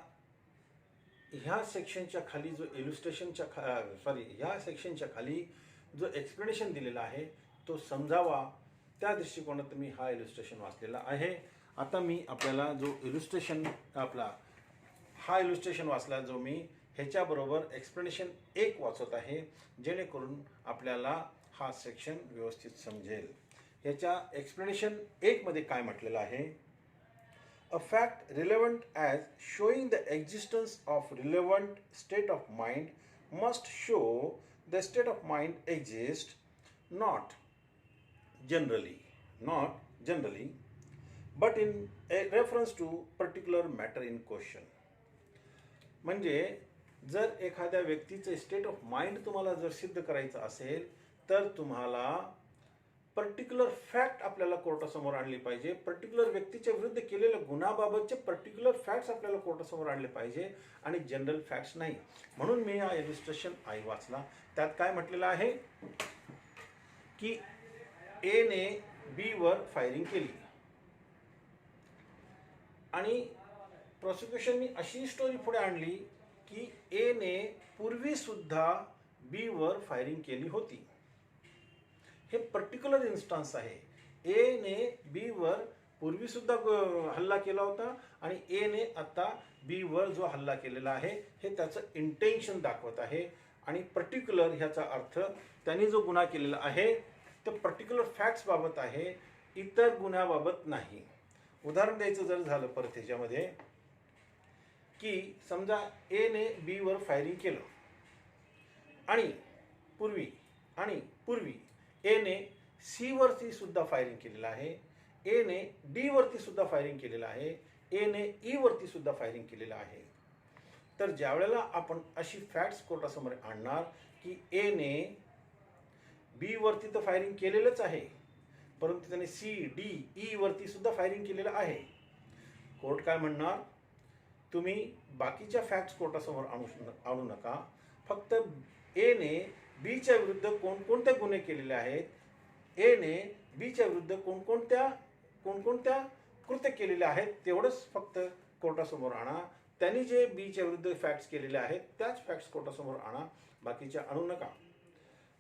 ह्या सेक्शनच्या खाली जो ह्या सेक्शनच्या खाली जो एक्सप्लेनेशन दिलेला आहे तो समजावा त्या दृष्टिकोनात मी हा इल्युस्ट्रेशन वाचलेला आहे. आता मी आपल्याला जो इल्युस्ट्रेशन हा इल्युस्ट्रेशन वाचला जो मी ह्याच्याबरोबर एक्सप्लेनेशन 1 वाचत आहे, जेणेकरून आपल्याला हा सेक्शन व्यवस्थित समजेल. ह्याच्या एक्सप्लेनेशन 1 मध्ये काय म्हटलेलं आहे? A fact relevant as showing the existence of relevant state of mind must show the state of mind exists not generally, but in a reference to particular matter in question. म्हणजे जर एखाद्या व्यक्तीचे state of mind तुम्हाला जर सिद्ध करायचं असेल तर तुम्हाला पर्टिक्युलर फॅक्ट आपल्याला कोर्टासमोर आणली पाहिजे. पर्टिक्युलर व्यक्तीच्या विरुद्ध केलेल्या गुन्ह्याबाबतचे पर्टिक्युलर फॅक्ट्स आपल्याला कोर्टासमोर आणले पाहिजे आणि जनरल फॅक्ट्स नाही. म्हणून मी हा इलिस्ट्रेशन आई वाचला. त्यात काय म्हटलेलं आहे की ए ने बी वर फायरिंग केली आणि प्रॉसिक्युशननी अशी स्टोरी पुढे आणली की ए ने पूर्वी सुद्धा बी वर फायरिंग केली होती. हे पर्टिक्युलर इन्स्टन्स आहे. ए ने बी वर पूर्वी सुद्धा हल्ला केला होता आणि ए ने आता बी वर जो हल्ला केलेला आहे हे त्याचं इंटेन्शन दाखवत आहे. आणि पर्टिक्युलर ह्याचा अर्थ त्यांनी जो गुन्हा केलेला आहे तो पर्टिक्युलर फॅक्ट्स बाबत आहे, इतर गुन्ह्याबाबत नाही. उदाहरण द्यायचं जर झालं परत ह्याच्यामध्ये की समजा ए ने बी वर फायरिंग केलं आणि पूर्वी ए ने सी वरती सुद्धा फायरिंग केलेलं आहे, ए ने डी वरती सुद्धा फायरिंग केलेलं आहे, ए ने ई वरती सुद्धा फायरिंग केलेलं आहे. तर ज्या वेळेला आपण अशी फॅक्ट्स कोर्टासमोर आणणार की ए ने बी वरती तर फायरिंग केलेलंच आहे परंतु त्याने सी डी ई वरती सुद्धा फायरिंग केलेलं आहे. कोर्ट काय म्हणणार, तुम्ही बाकीच्या फॅक्ट्स कोर्टासमोर आणू नका, फक्त ए ने बीच्या विरुद्ध कोणकोणते गुन्हे केलेले आहेत, ए ने बीच्या विरुद्ध कोणकोणत्या कृत्य केलेले आहेत तेवढंच फक्त कोर्टासमोर आणा. त्यांनी जे बीच्या विरुद्ध फॅक्ट्स केलेले आहेत त्याच फॅक्ट्स कोर्टासमोर आणा, बाकीच्या आणू नका.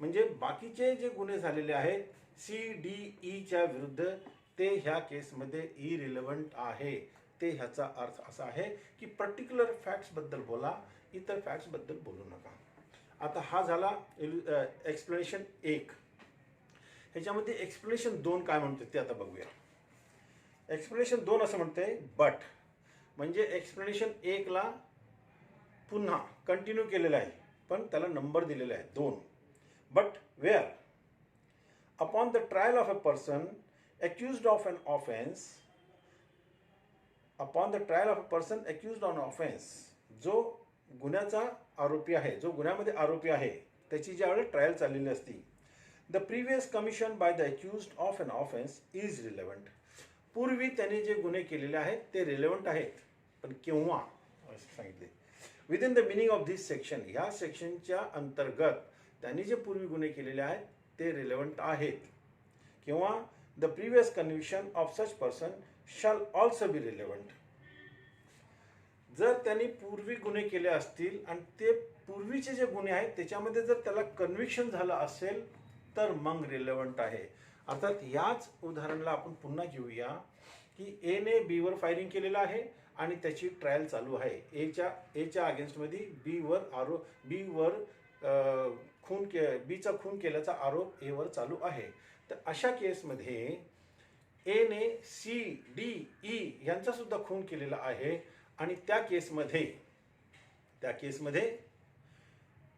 म्हणजे बाकीचे जे गुन्हे झालेले आहेत सी डी ईच्या विरुद्ध ते ह्या केसमध्ये इरिलेव्हंट आहे. ते ह्याचा अर्थ असा आहे की पर्टिक्युलर फॅक्ट्सबद्दल बोला, इतर फॅक्ट्सबद्दल बोलू नका. आता हा झाला एक्सप्लेनेशन 1. ह्याच्यामध्ये एक्सप्लेनेशन 2 काय म्हणते ते आता बघूया. एक्सप्लेनेशन 2 असं म्हणते बट, म्हणजे एक्सप्लेनेशन 1 ला पुन्हा कंटिन्यू केलेलं आहे पण त्याला नंबर दिलेला आहे 2. But where upon the trial of a person accused of an offense, जो गुन्ह्याचा आरोपी आहे, जो गुन्ह्यामध्ये आरोपी आहे त्याची ज्यावेळेस ट्रायल चाललेली असती, the previous commission by the accused of an offence is relevant. पूर्वी त्यांनी जे गुन्हे केलेले आहेत ते रिलेव्हंट आहेत, पण केव्हा असं सांगितले within the meaning of this section, ह्या सेक्शनच्या अंतर्गत त्यांनी जे पूर्वी गुन्हे केलेले आहेत ते रिलेव्हंट आहेत. किंवा the previous conviction of such person shall also be relevant. जर त्यांनी पूर्वी गुन्हे केले असतील आणि ते पूर्वीचे जे गुन्हे आहेत त्याच्यामध्ये जर त्याला कन्व्हिक्शन झालं असेल तर मग रिलेव्हंट आहे. अर्थात याच उदाहरणाला आपण पुन्हा घेऊया की ए ने बी वर फायरिंग केलेलं आहे आणि त्याची ट्रायल चालू आहे. एच्या अगेन्स्टमध्ये बीचा खून केल्याचा आरोप ए वर चालू आहे. तर अशा केसमध्ये ए ने सी डी ई यांचा सुद्धा खून केलेला आहे आणि त्या केसमध्ये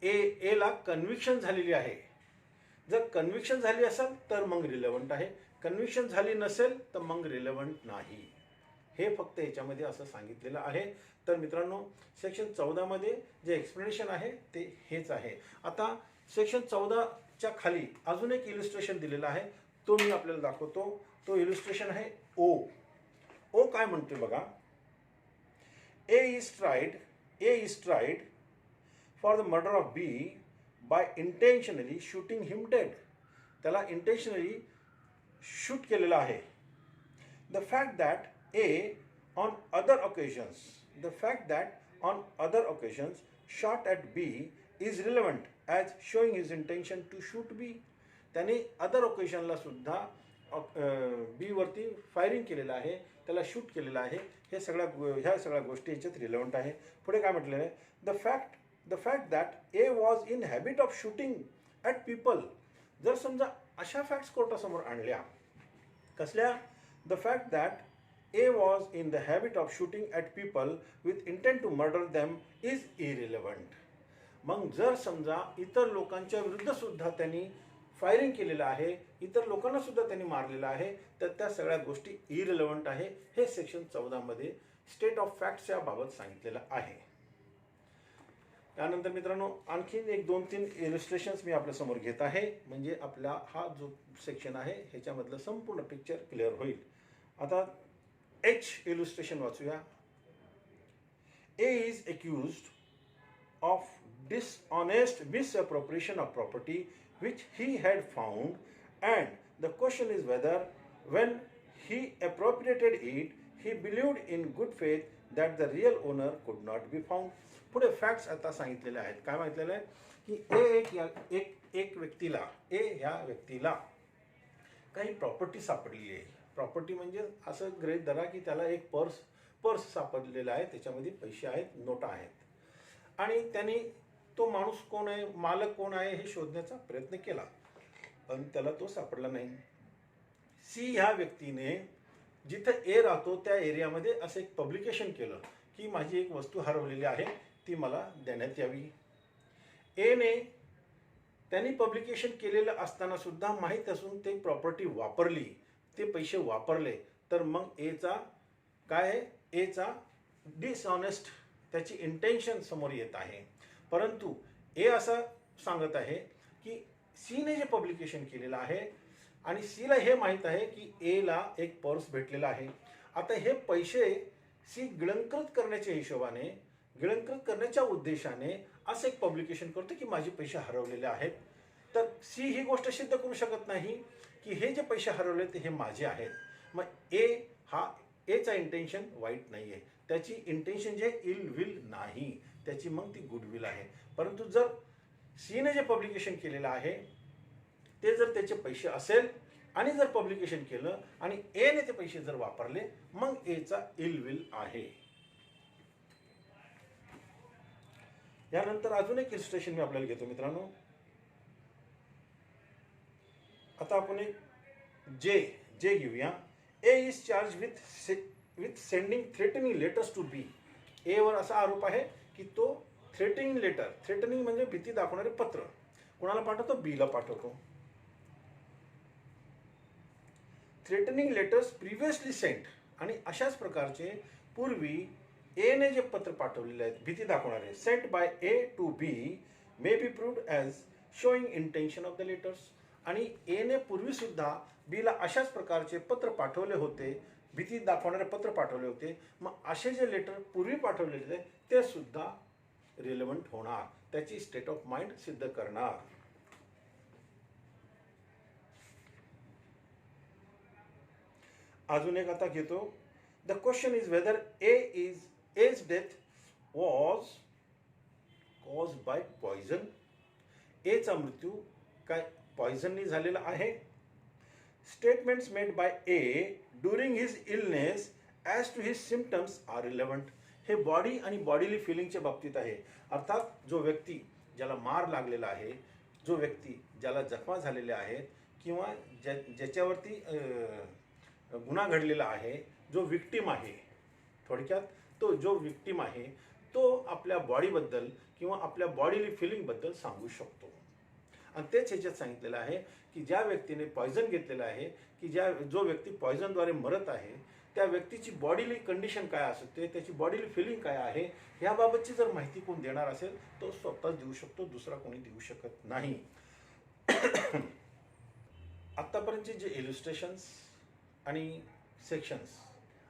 ए ला कन्व्हिक्शन झालेली आहे. जर कन्व्हिक्शन झाली असेल तर मग रिलेव्हंट आहे, कन्व्हिक्शन झाली नसेल तर मग रिलेव्हंट नाही. हे फक्त ह्याच्यामध्ये असं सांगितलेलं आहे. तर मित्रांनो, सेक्शन 14 मध्ये जे एक्सप्लेनेशन आहे ते हेच आहे. आता सेक्शन 14च्या खाली अजून एक इलिस्ट्रेशन दिलेलं आहे, तो मी आपल्याला दाखवतो. तो इलिस्ट्रेशन आहे ओ काय म्हणते बघा. A is tried for the murder of B by intentionally shooting him dead. त्याला intentionally shoot केलेला आहे. The fact that on other occasions shot at B is relevant as showing his intention to shoot B. त्याने other ओकेजनला सुद्धा बी वरती firing केलेलं आहे, त्याला shoot केलेलं आहे. ह्या सगळ्या गोष्टी याच्यात रिलेव्हंट आहे. पुढे काय म्हटलेलं आहे, the fact that A was in habit of shooting at people. जर समजा अशा फॅक्ट्स कोर्टासमोर आणल्या कसल्या? The fact that A was in the habit of shooting at people with intent to murder them is irrelevant. मग जर समजा इतर लोकांच्या विरुद्ध सुद्धा त्यांनी फायरिंग केलेलं आहे, इतर लोकांना सुद्धा त्यांनी मारलेलं आहे, तर त्या सगळ्या गोष्टी इरिलेव्हंट आहे. हे सेक्शन 14 मध्ये स्टेट ऑफ फॅक्ट्सच्या बाबत सांगितलेलं आहे. त्यानंतर मित्रांनो आणखीन एक 2-3 इलिस्ट्रेशन्स मी आपल्यासमोर घेत आहे, म्हणजे आपला हा जो सेक्शन आहे ह्याच्यामधलं संपूर्ण पिक्चर क्लिअर होईल. आता एच इलिस्ट्रेशन वाचूया. A is accused of dishonest misappropriation of property which he had found, and the question is whether when he appropriated it he believed in good faith that the real owner could not be found. पुढे facts आता सांगितलेले आहेत. काय सांगितलेलं आहे की एक व्यक्तीला ह्या व्यक्तीला काही प्रॉपर्टी सापडलेली आहे. प्रॉपर्टी म्हणजे असं गृहीत धरा की त्याला एक पर्स सापडलेला आहे, त्याच्यामध्ये पैसे आहेत, नोटा आहेत, आणि त्यांनी तो माणूस कोण आहे, मालक कोण आहे हे शोधण्याचा प्रयत्न केला, पण त्याला तो सापडला नाही. सी ह्या व्यक्तीने जिथं ए राहतो त्या एरियामध्ये असं एक पब्लिकेशन केलं की माझी एक वस्तू हरवलेली आहे, ती मला देण्यात यावी. एने त्यांनी पब्लिकेशन केलेलं असताना सुद्धा माहीत असून ते प्रॉपर्टी वापरली, ते पैसे वापरले, तर मग एचा काय आहे, एचा डिसऑनेस्ट त्याची इंटेन्शन समोर येत आहे. परंतु ए असं सांगत आहे की सीने जे पब्लिकेशन केलेलं आहे आणि सीला हे माहीत आहे की एला एक पर्स भेटलेला आहे. आता हे पैसे सी गिळंकृत करण्याच्या हिशोबाने, गिळंकृत करण्याच्या उद्देशाने असं एक पब्लिकेशन करतो की माझे पैसे हरवलेले आहेत. तर सी ही गोष्ट सिद्ध करू शकत नाही की हे जे पैसे हरवले ते हे माझे आहेत. मग एचा इंटेन्शन वाईट नाही आहे, त्याची इंटेन्शन जे इल विल नाही, त्याची मग ती गुडविल आहे. परंतु जर सीने जे पब्लिकेशन केलेलं आहे ते जर त्याचे पैसे असेल आणि जर पब्लिकेशन केलं आणि एने ते पैसे जर वापरले, मग एचा इल विल आहे. यानंतर अजून एक इलिस्ट्रेशन मी आपल्याला घेतो मित्रांनो. आता आपण एक जे घेऊया. A is charge with sending threatening letters to B. A वर असा आरोप आहे की तो थ्रेटनिंग लेटर, थ्रेटनिंग म्हणजे भीती दाखवणारे पत्र कोणाला पाठवतो, बीला पाठवतो. थ्रेटनिंग लेटर्स प्रिव्हियसली सेंट, आणि अशाच प्रकारचे पूर्वी एने जे पत्र पाठवलेले आहेत भीती दाखवणारे, sent by A to B may be proved as showing intention of the letters. आणि एने पूर्वी सुद्धा बीला अशाच प्रकारचे पत्र पाठवले होते, भीती दाखवणारे पत्र पाठवले होते. मग असे जे लेटर पूर्वी पाठवलेले ते सुद्धा रिलेव्हंट होणार, त्याची स्टेट ऑफ माइंड सिद्ध करणार. अजून एक आता घेतो. The question is whether A's death was cause by poison. एचा मृत्यू काय पॉइझननी झालेला आहे. Statements made by A during his illness as to his symptoms are relevant. हे बॉडी आणि बॉडीली फिलिंगच्या बाबतीत आहे. अर्थात जो व्यक्ती ज्याला मार लागलेला आहे, जो व्यक्ती ज्याला जखमा झालेल्या आहेत किंवा ज्याच्यावरती गुन्हा घडलेला आहे, जो विक्टिम आहे, थोडक्यात तो जो विक्टिम आहे तो आपल्या बॉडीबद्दल किंवा आपल्या बॉडीली फिलिंगबद्दल सांगू शकतो. आणि तेच ह्याच्यात सांगितलेलं आहे की ज्या व्यक्तीने पॉयझन घेतलेलं आहे, की जो व्यक्ती पॉयझनद्वारे मरत आहे त्या व्यक्तीची बॉडीली कंडिशन काय असते, त्याची बॉडीली फिलिंग काय आहे, ह्याबाबतची जर माहिती कोण देणार असेल तो स्वतःच देऊ शकतो, दुसरा कोणी देऊ शकत नाही. आत्तापर्यंतचे जे इलिस्ट्रेशन्स आणि सेक्शन्स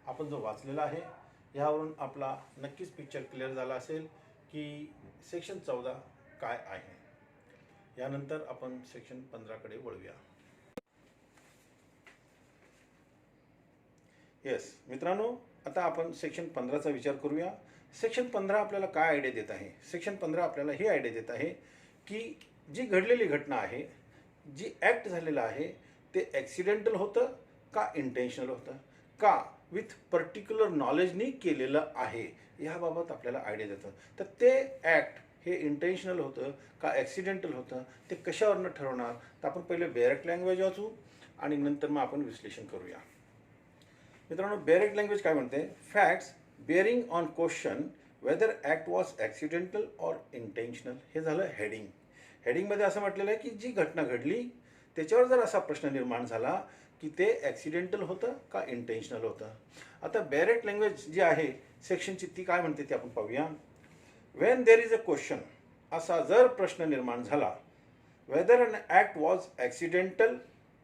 आपण जो वाचलेला आहे ह्यावरून आपला नक्कीच पिक्चर क्लिअर झाला असेल की सेक्शन 14 काय आहे. यानंतर आपण सेक्शन 15 कडे वळूया. येस मित्रांनो, आता आपण सेक्शन 15चा विचार करूया. सेक्शन 15 आपल्याला काय आयडिया देत आहे. सेक्शन 15 आपल्याला हे आयडिया देत आहे की जी घडलेली घटना आहे, जी ॲक्ट झालेलं आहे ते ॲक्सिडेंटल होतं का इंटेन्शनल होतं, का विथ पर्टिक्युलर नॉलेजनी केलेलं आहे, ह्याबाबत आपल्याला आयडिया देतं. तर ते ॲक्ट हे इंटेन्शनल होतं का ॲक्सिडेंटल होतं ते कशावरनं ठरवणार. तर आपण पहिले डायरेक्ट लँग्वेज वाचू. आणि नंतर मग आपण विश्लेषण करूया. मित्रांनो, बेरेट लँग्वेज काय म्हणते? Facts bearing on question whether act was accidental or intentional. हे झालं हेडिंग. हेडिंगमध्ये असं म्हटलेलं आहे की जी घटना घडली त्याच्यावर जर असा प्रश्न निर्माण झाला की ते ॲक्सिडेंटल होतं का इंटेन्शनल होतं. आता बेरेट लँग्वेज जी आहे सेक्शनची ती काय म्हणते ते आपण पाहूया. When there is a question, असा जर प्रश्न निर्माण झाला, whether an act was accidental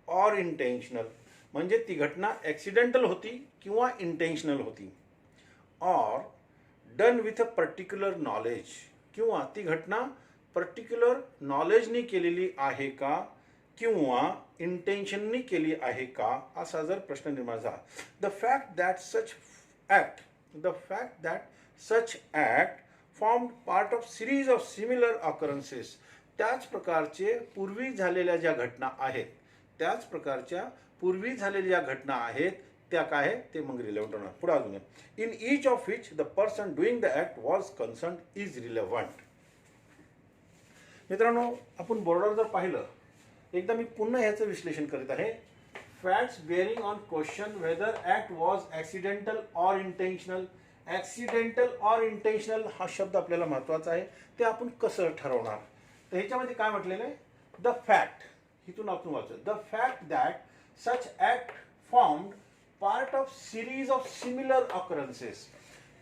or intentional, म्हणजे ती घटना ॲक्सिडेंटल होती किंवा इंटेन्शनल होती, or done with a particular knowledge, किंवा ती घटना पर्टिक्युलर नॉलेजनी केलेली आहे का किंवा इंटेन्शननी केली आहे का, असा जर प्रश्न निर्माण झाला. The fact that such act formed part of series of similar occurrences, त्याच प्रकारचे पूर्वी झालेल्या ज्या घटना आहेत, त्याच प्रकारच्या पूर्वी झालेल्या घटना आहेत त्या काय आहेत ते मग रिलेव्हंट होणार. पुढे अजून in each of which the person doing the act was concern is relevant. मित्रांनो, आपण बोर्डवर जर पाहिलं, एकदा मी पुन्हा ह्याचं विश्लेषण करीत आहे. Facts bearing on question whether act was accidental or intentional. Accidental or intentional हा शब्द आपल्याला महत्त्वाचा आहे. ते आपण कसं ठरवणार? तर ह्याच्यामध्ये काय म्हटलेलं आहे? द फॅक्ट, इथून आपण वाचू, the fact that such act formed part of series of similar occurrences,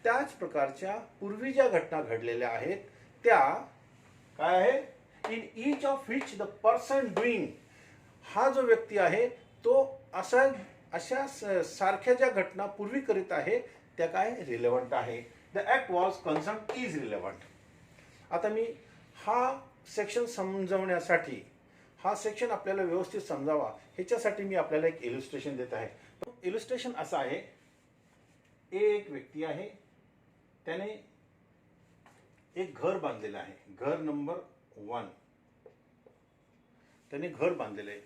त्याच प्रकारच्या पूर्वी ज्या घटना घडलेल्या आहेत त्या काय आहे? In each of which the person doing, हा जो व्यक्ती आहे तो अशा सारख्या ज्या घटना पूर्वी करीत आहे त्या काय रिलेव्हंट आहे. The act was concern is relevant. आता मी हा सेक्शन समजवण्यासाठी, हा सेक्शन आपल्याला व्यवस्थित समजावा ह्याच्यासाठी मी आपल्याला एक इलुस्ट्रेशन देत आहे. इलुस्ट्रेशन असं आहे, एक व्यक्ती आहे, त्याने एक घर बांधलेलं आहे, घर नंबर 1. त्याने घर बांधलेलं आहे,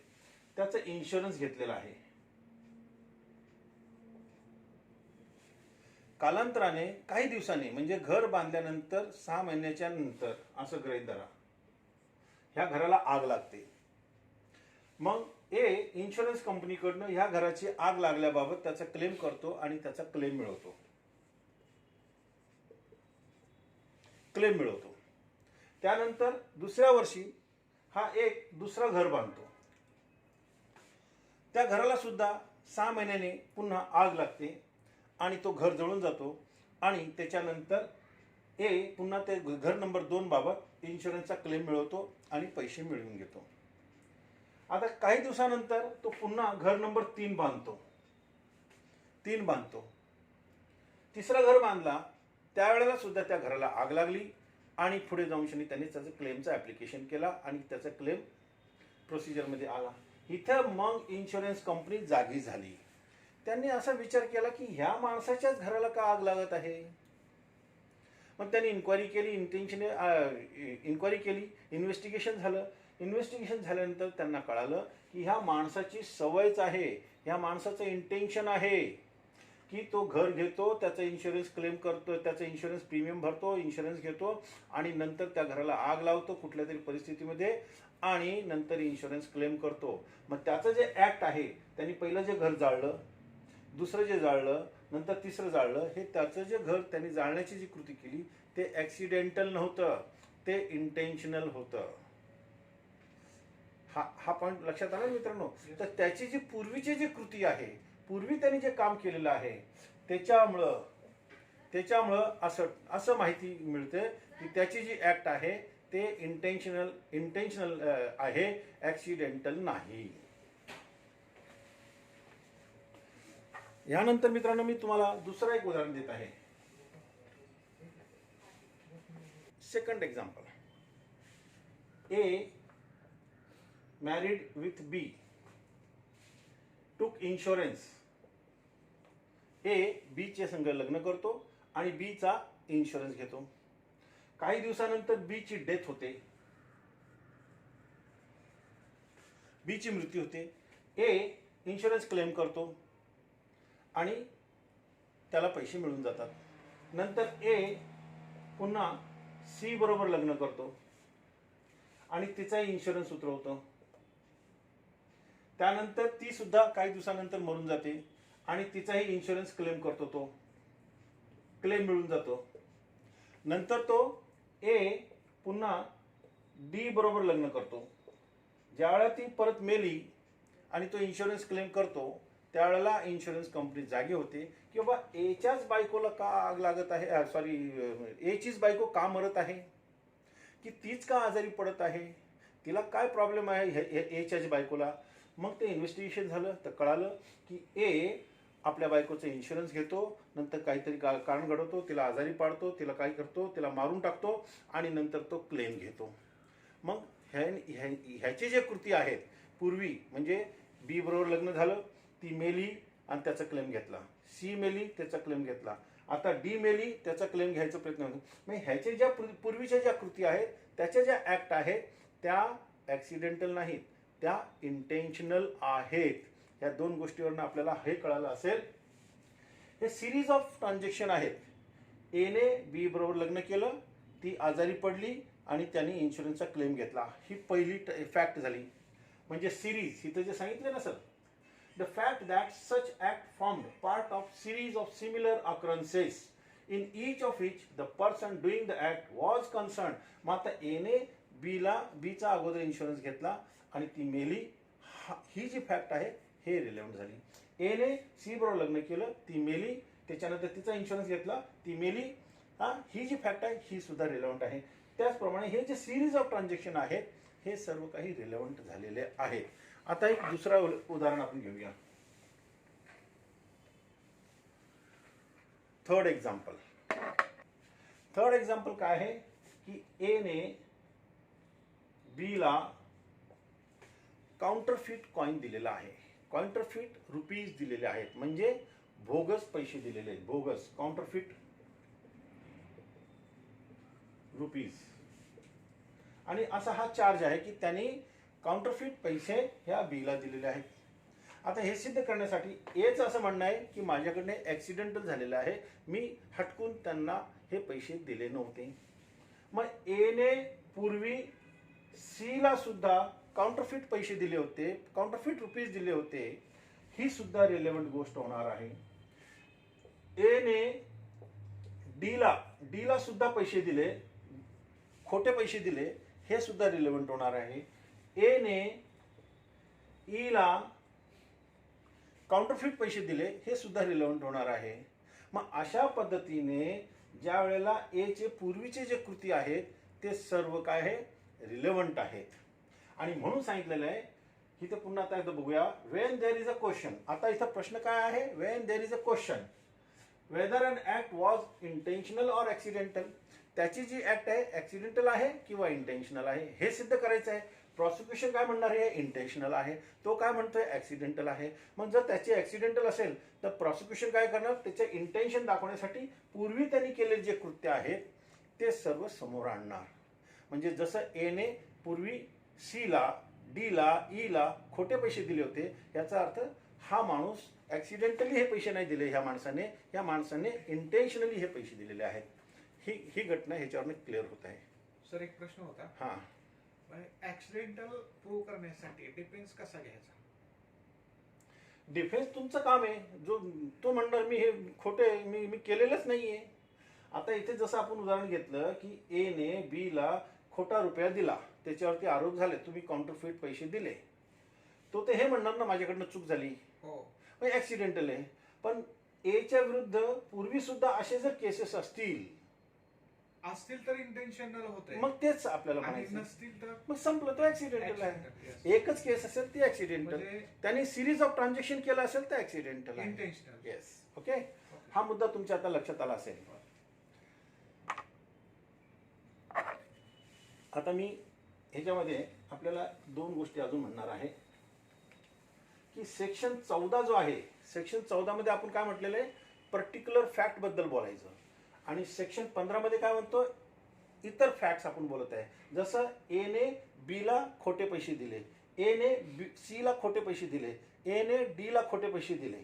त्याचा इन्शुरन्स घेतलेला आहे. कालांतराने काही दिवसांनी, म्हणजे घर बांधल्यानंतर 6 महिन्याच्या नंतर असं गृहीत धरा, ह्या घराला आग लागते. मग इन्शुरन्स कंपनीकडनं ह्या घराची आग लागल्याबाबत त्याचा क्लेम करतो आणि त्याचा क्लेम मिळवतो. त्यानंतर दुसऱ्या वर्षी हा एक दुसरं घर बांधतो. त्या घराला सुद्धा 6 महिन्याने पुन्हा आग लागते आणि तो घर जळून जातो आणि त्याच्यानंतर पुन्हा ते घर नंबर 2 बाबत इन्शुरन्सचा क्लेम मिळवतो आणि पैसे मिळवून घेतो. आता काही दिवसानंतर तो पुन्हा घर नंबर 3 बांधतो. तिसरं घर बांधला, त्यावेळेला सुद्धा त्या घराला आग लागली आणि पुढे जाऊन त्यांनी त्याचं क्लेमचं ॲप्लिकेशन केला आणि त्याचा क्लेम प्रोसिजरमध्ये आला. इथं मग इन्शुरन्स कंपनी जागी झाली. त्यांनी असा विचार केला की ह्या माणसाच्याच घराला का आग लागत आहे. मग त्यांनी इन्क्वायरी केली, इन्व्हेस्टिगेशन झालं. इन्व्हेस्टिगेशन झाल्यानंतर त्यांना कळालं की ह्या माणसाची सवयच आहे, ह्या माणसाचं इंटेन्शन आहे की तो घर घेतो, त्याचा इन्शुरन्स क्लेम करतो, त्याचा इन्शुरन्स प्रीमियम भरतो, इन्शुरन्स घेतो आणि नंतर त्या घराला आग लावतो कुठल्या तरी परिस्थितीमध्ये आणि नंतर इन्शुरन्स क्लेम करतो. मग त्याचं जे ॲक्ट आहे, त्यांनी पहिलं जे घर जाळलं, दुसरं जे जाळलं, नंतर तिसरं जाळलं, हे त्याचं जे घर त्यांनी जाळण्याची जी कृती केली ते ॲक्सिडेंटल नव्हतं, ते इंटेन्शनल होतं. हा पॉईंट लक्षात आला मित्रांनो. तर त्याची जी पूर्वीची जी कृती आहे, पूर्वी त्यांनी जे काम केलेलं आहे त्याच्यामुळं असं माहिती मिळते की त्याची जी ॲक्ट आहे ते इंटेन्शनल आहे, ॲक्सिडेंटल नाही. यानंतर मित्रांनो मी तुम्हाला दुसरं एक उदाहरण देत आहे. Second example. A married with B took insurance. B चे संग लग्न करतो आणि B चा इन्शुरन्स घेतो. काही दिवसानंतर B ची डेथ होते, B ची मृत्यू होते. इन्शुरन्स क्लेम करतो आणि त्याला पैसे मिळून जातात. नंतर पुन्हा C बरोबर लग्न करतो आणि तिचा इन्शुरन्स उतरवतो. त्यानंतर ती सुद्धा काही दिवसानंतर मरून जाते आणि तिचाही इन्शुरन्स क्लेम करतो, तो क्लेम मिळून जातो. नंतर तो ए पुन्हा डी बरोबर लग्न करतो. ज्यावेळेला ती परत मेली आणि तो इन्शुरन्स क्लेम करतो त्यावेळेला इन्शुरन्स कंपनी जागी होते की बाबा एच्याच बायकोला का आग लागत आहे, सॉरी एचीच बायको का मरत आहे, की तीच का आजारी पडत आहे, तिला काय प्रॉब्लेम आहे एच्याच बायकोला. मग ते इन्व्हेस्टिगेशन झालं तर कळालं की ए आपल्या बायकोचं इन्शुरन्स घेतो, नंतर काहीतरी कारण घडवतो, तिला आजारी पाडतो, तिला काय करतो, तिला मारून टाकतो आणि नंतर तो क्लेम घेतो. मग ह्याचे जे कृती आहेत पूर्वी म्हणजे बी बरोबर लग्न झालं, ती मेली आणि त्याचा क्लेम घेतला, सी मेली त्याचा क्लेम घेतला, आता डी मेली त्याचा क्लेम घ्यायचा प्रयत्न होतो. मग ह्याचे ज्या पूर्वीच्या ज्या कृती आहेत त्याच्या ज्या ऍक्ट आहेत त्या ऍक्सिडेंटल नाहीत, त्या इंटेन्शनल आहेत. या दोन गोष्टीवरून आपल्याला हे कळालं असेल. हे सिरीज ऑफ ट्रान्झॅक्शन आहेत. एने बी बरोबर लग्न केलं, ती आजारी पडली आणि त्याने इन्शुरन्सचा क्लेम घेतला. ही पहिली फॅक्ट झाली. म्हणजे सिरीज इथं जे सांगितलं ना sir, the fact that such act formed part of series of similar occurrences in each of each the person doing the act was concern. मग आता एने बीचा अगोदर इन्शुरन्स घेतला आणि ती मेली, ही जी फॅक्ट आहे हे रिलेव्हंट झाली. एने सी बरोबर लग्न केलं, ती मेली, त्याच्यानंतर तिचा इन्शुरन्स घेतला, ती मेली, ही जी फॅक्ट आहे ही सुद्धा रिलेव्हंट आहे. त्याचप्रमाणे हे जे सिरीज ऑफ ट्रान्झॅक्शन आहेत हे सर्व काही रिलेव्हंट झालेले आहेत. आता एक दुसरा उदाहरण आपण घेऊया. थर्ड एक्झाम्पल काय आहे की ए ने बी ला काउंटरफिट कॉइन दिलेला आहे, काउंटरफिट रुपीज दिलेले आहेत, म्हणजे बोगस पैसे दिलेले आहेत, बोगस काउंटरफिट रुपीज. आणि असा हा चार्ज आहे की त्यांनी काउंटरफिट पैसे ह्या बीला दिलेले आहेत. आता हे सिद्ध करण्यासाठी एच असं म्हणणं आहे की माझ्याकडनं ऍक्सिडेंटल झालेलं आहे, मी हटकून त्यांना हे पैसे दिले नव्हते. मग ए ने पूर्वी सी ला सुद्धा काउंटरफिट पैसे दिले होते, काउंटरफिट रुपीज दिले होते, ही सुद्धा रिलेव्हंट गोष्ट होणार आहे. ए ने डी ला सुद्धा पैसे दिले, खोटे पैसे दिले, हे सुद्धा रिलेव्हंट होणार आहे. ए ने ई ला काउंटरफिट पैसे दिले, हे सुद्धा रिलेव्हंट होणार आहे. मग अशा पद्धतीने ज्या वेळेला ए चे पूर्वीचे जे कृती आहेत ते सर्व काय आहे रिलेव्हंट आहेत. आणि म्हणून सांगितलेलं आहे इथं पुन्हा आता एकदा बघूया. When there is a question, आता इथं प्रश्न काय आहे, when there is a question whether an act was intentional or accidental. त्याची जी ऍक्ट आहे ऍक्सिडेंटल आहे किंवा इंटेन्शनल आहे हे सिद्ध करायचं आहे. प्रॉसिक्युशन काय म्हणणार आहे, इंटेन्शनल आहे, तो काय म्हणतोय ऍक्सिडेंटल आहे. मग जर त्याची ऍक्सिडेंटल असेल तर प्रॉसिक्युशन काय करणार, त्याचे इंटेन्शन दाखवण्यासाठी पूर्वी त्यांनी केलेले जे कृत्य आहेत ते सर्व समोर आणणार. म्हणजे जसं ए ने पूर्वी सी ला, डी ला, ई ला खोटे पैसे दिले होते, याचा अर्थ हा माणूस ऍक्सिडेंटली हे पैसे नाही दिले, ह्या माणसाने इंटेन्शनली हे पैसे दिलेले आहेत. ही घटना ह्याच्यावर क्लिअर होत आहे. सर एक प्रश्न होता, हा ऍक्सिडेंटल प्रूव्ह करण्यासाठी डिफेन्स कसा घ्यायचा. डिफेन्स तुमचं काम आहे, जो तो म्हणणार मी हे खोटे मी केलेलंच नाहीये. आता इथे जसं आपण उदाहरण घेतलं की ए ने बी ला खोटा रुपया दिला, त्याच्यावरती आरोप झाले, तुम्ही काउंटरफिट पैसे दिले, तो ते हे म्हणणार ना माझ्याकडनं चूक झाली, हो ऍक्सिडेंटल आहे. पण एच्या विरुद्ध पूर्वी सुद्धा असे जर केसेस असतील तर इंटेन्शनल होते, मग तेच आपल्याला म्हणायचं, नसतील तर मग संपलं, तो ऍक्सिडेंटल आहे. एकच केस असेल ती ऍक्सिडेंटल, त्याने सिरीज ऑफ ट्रान्झॅक्शन केलं असेल तर ऍक्सिडेंटल आहे. इंटेन्शनल. Yes, okay. हा मुद्दा तुमच्या आता लक्षात आला असेल. आता मी ह्याच्यामध्ये आपल्याला दोन गोष्टी अजून म्हणणार आहे की सेक्शन 14 जो आहे, सेक्शन 14 मध्ये आपण काय म्हटलेलं आहे, पर्टिक्युलर फॅक्ट बद्दल बोलायचं. आणि सेक्शन 15 मध्ये काय म्हणतो, इतर फॅक्ट्स आपण बोलत आहे. जसं ए ने बी ला खोटे पैसे दिले, ए ने सी ला खोटे पैसे दिले, ए ने डी ला खोटे पैसे दिले,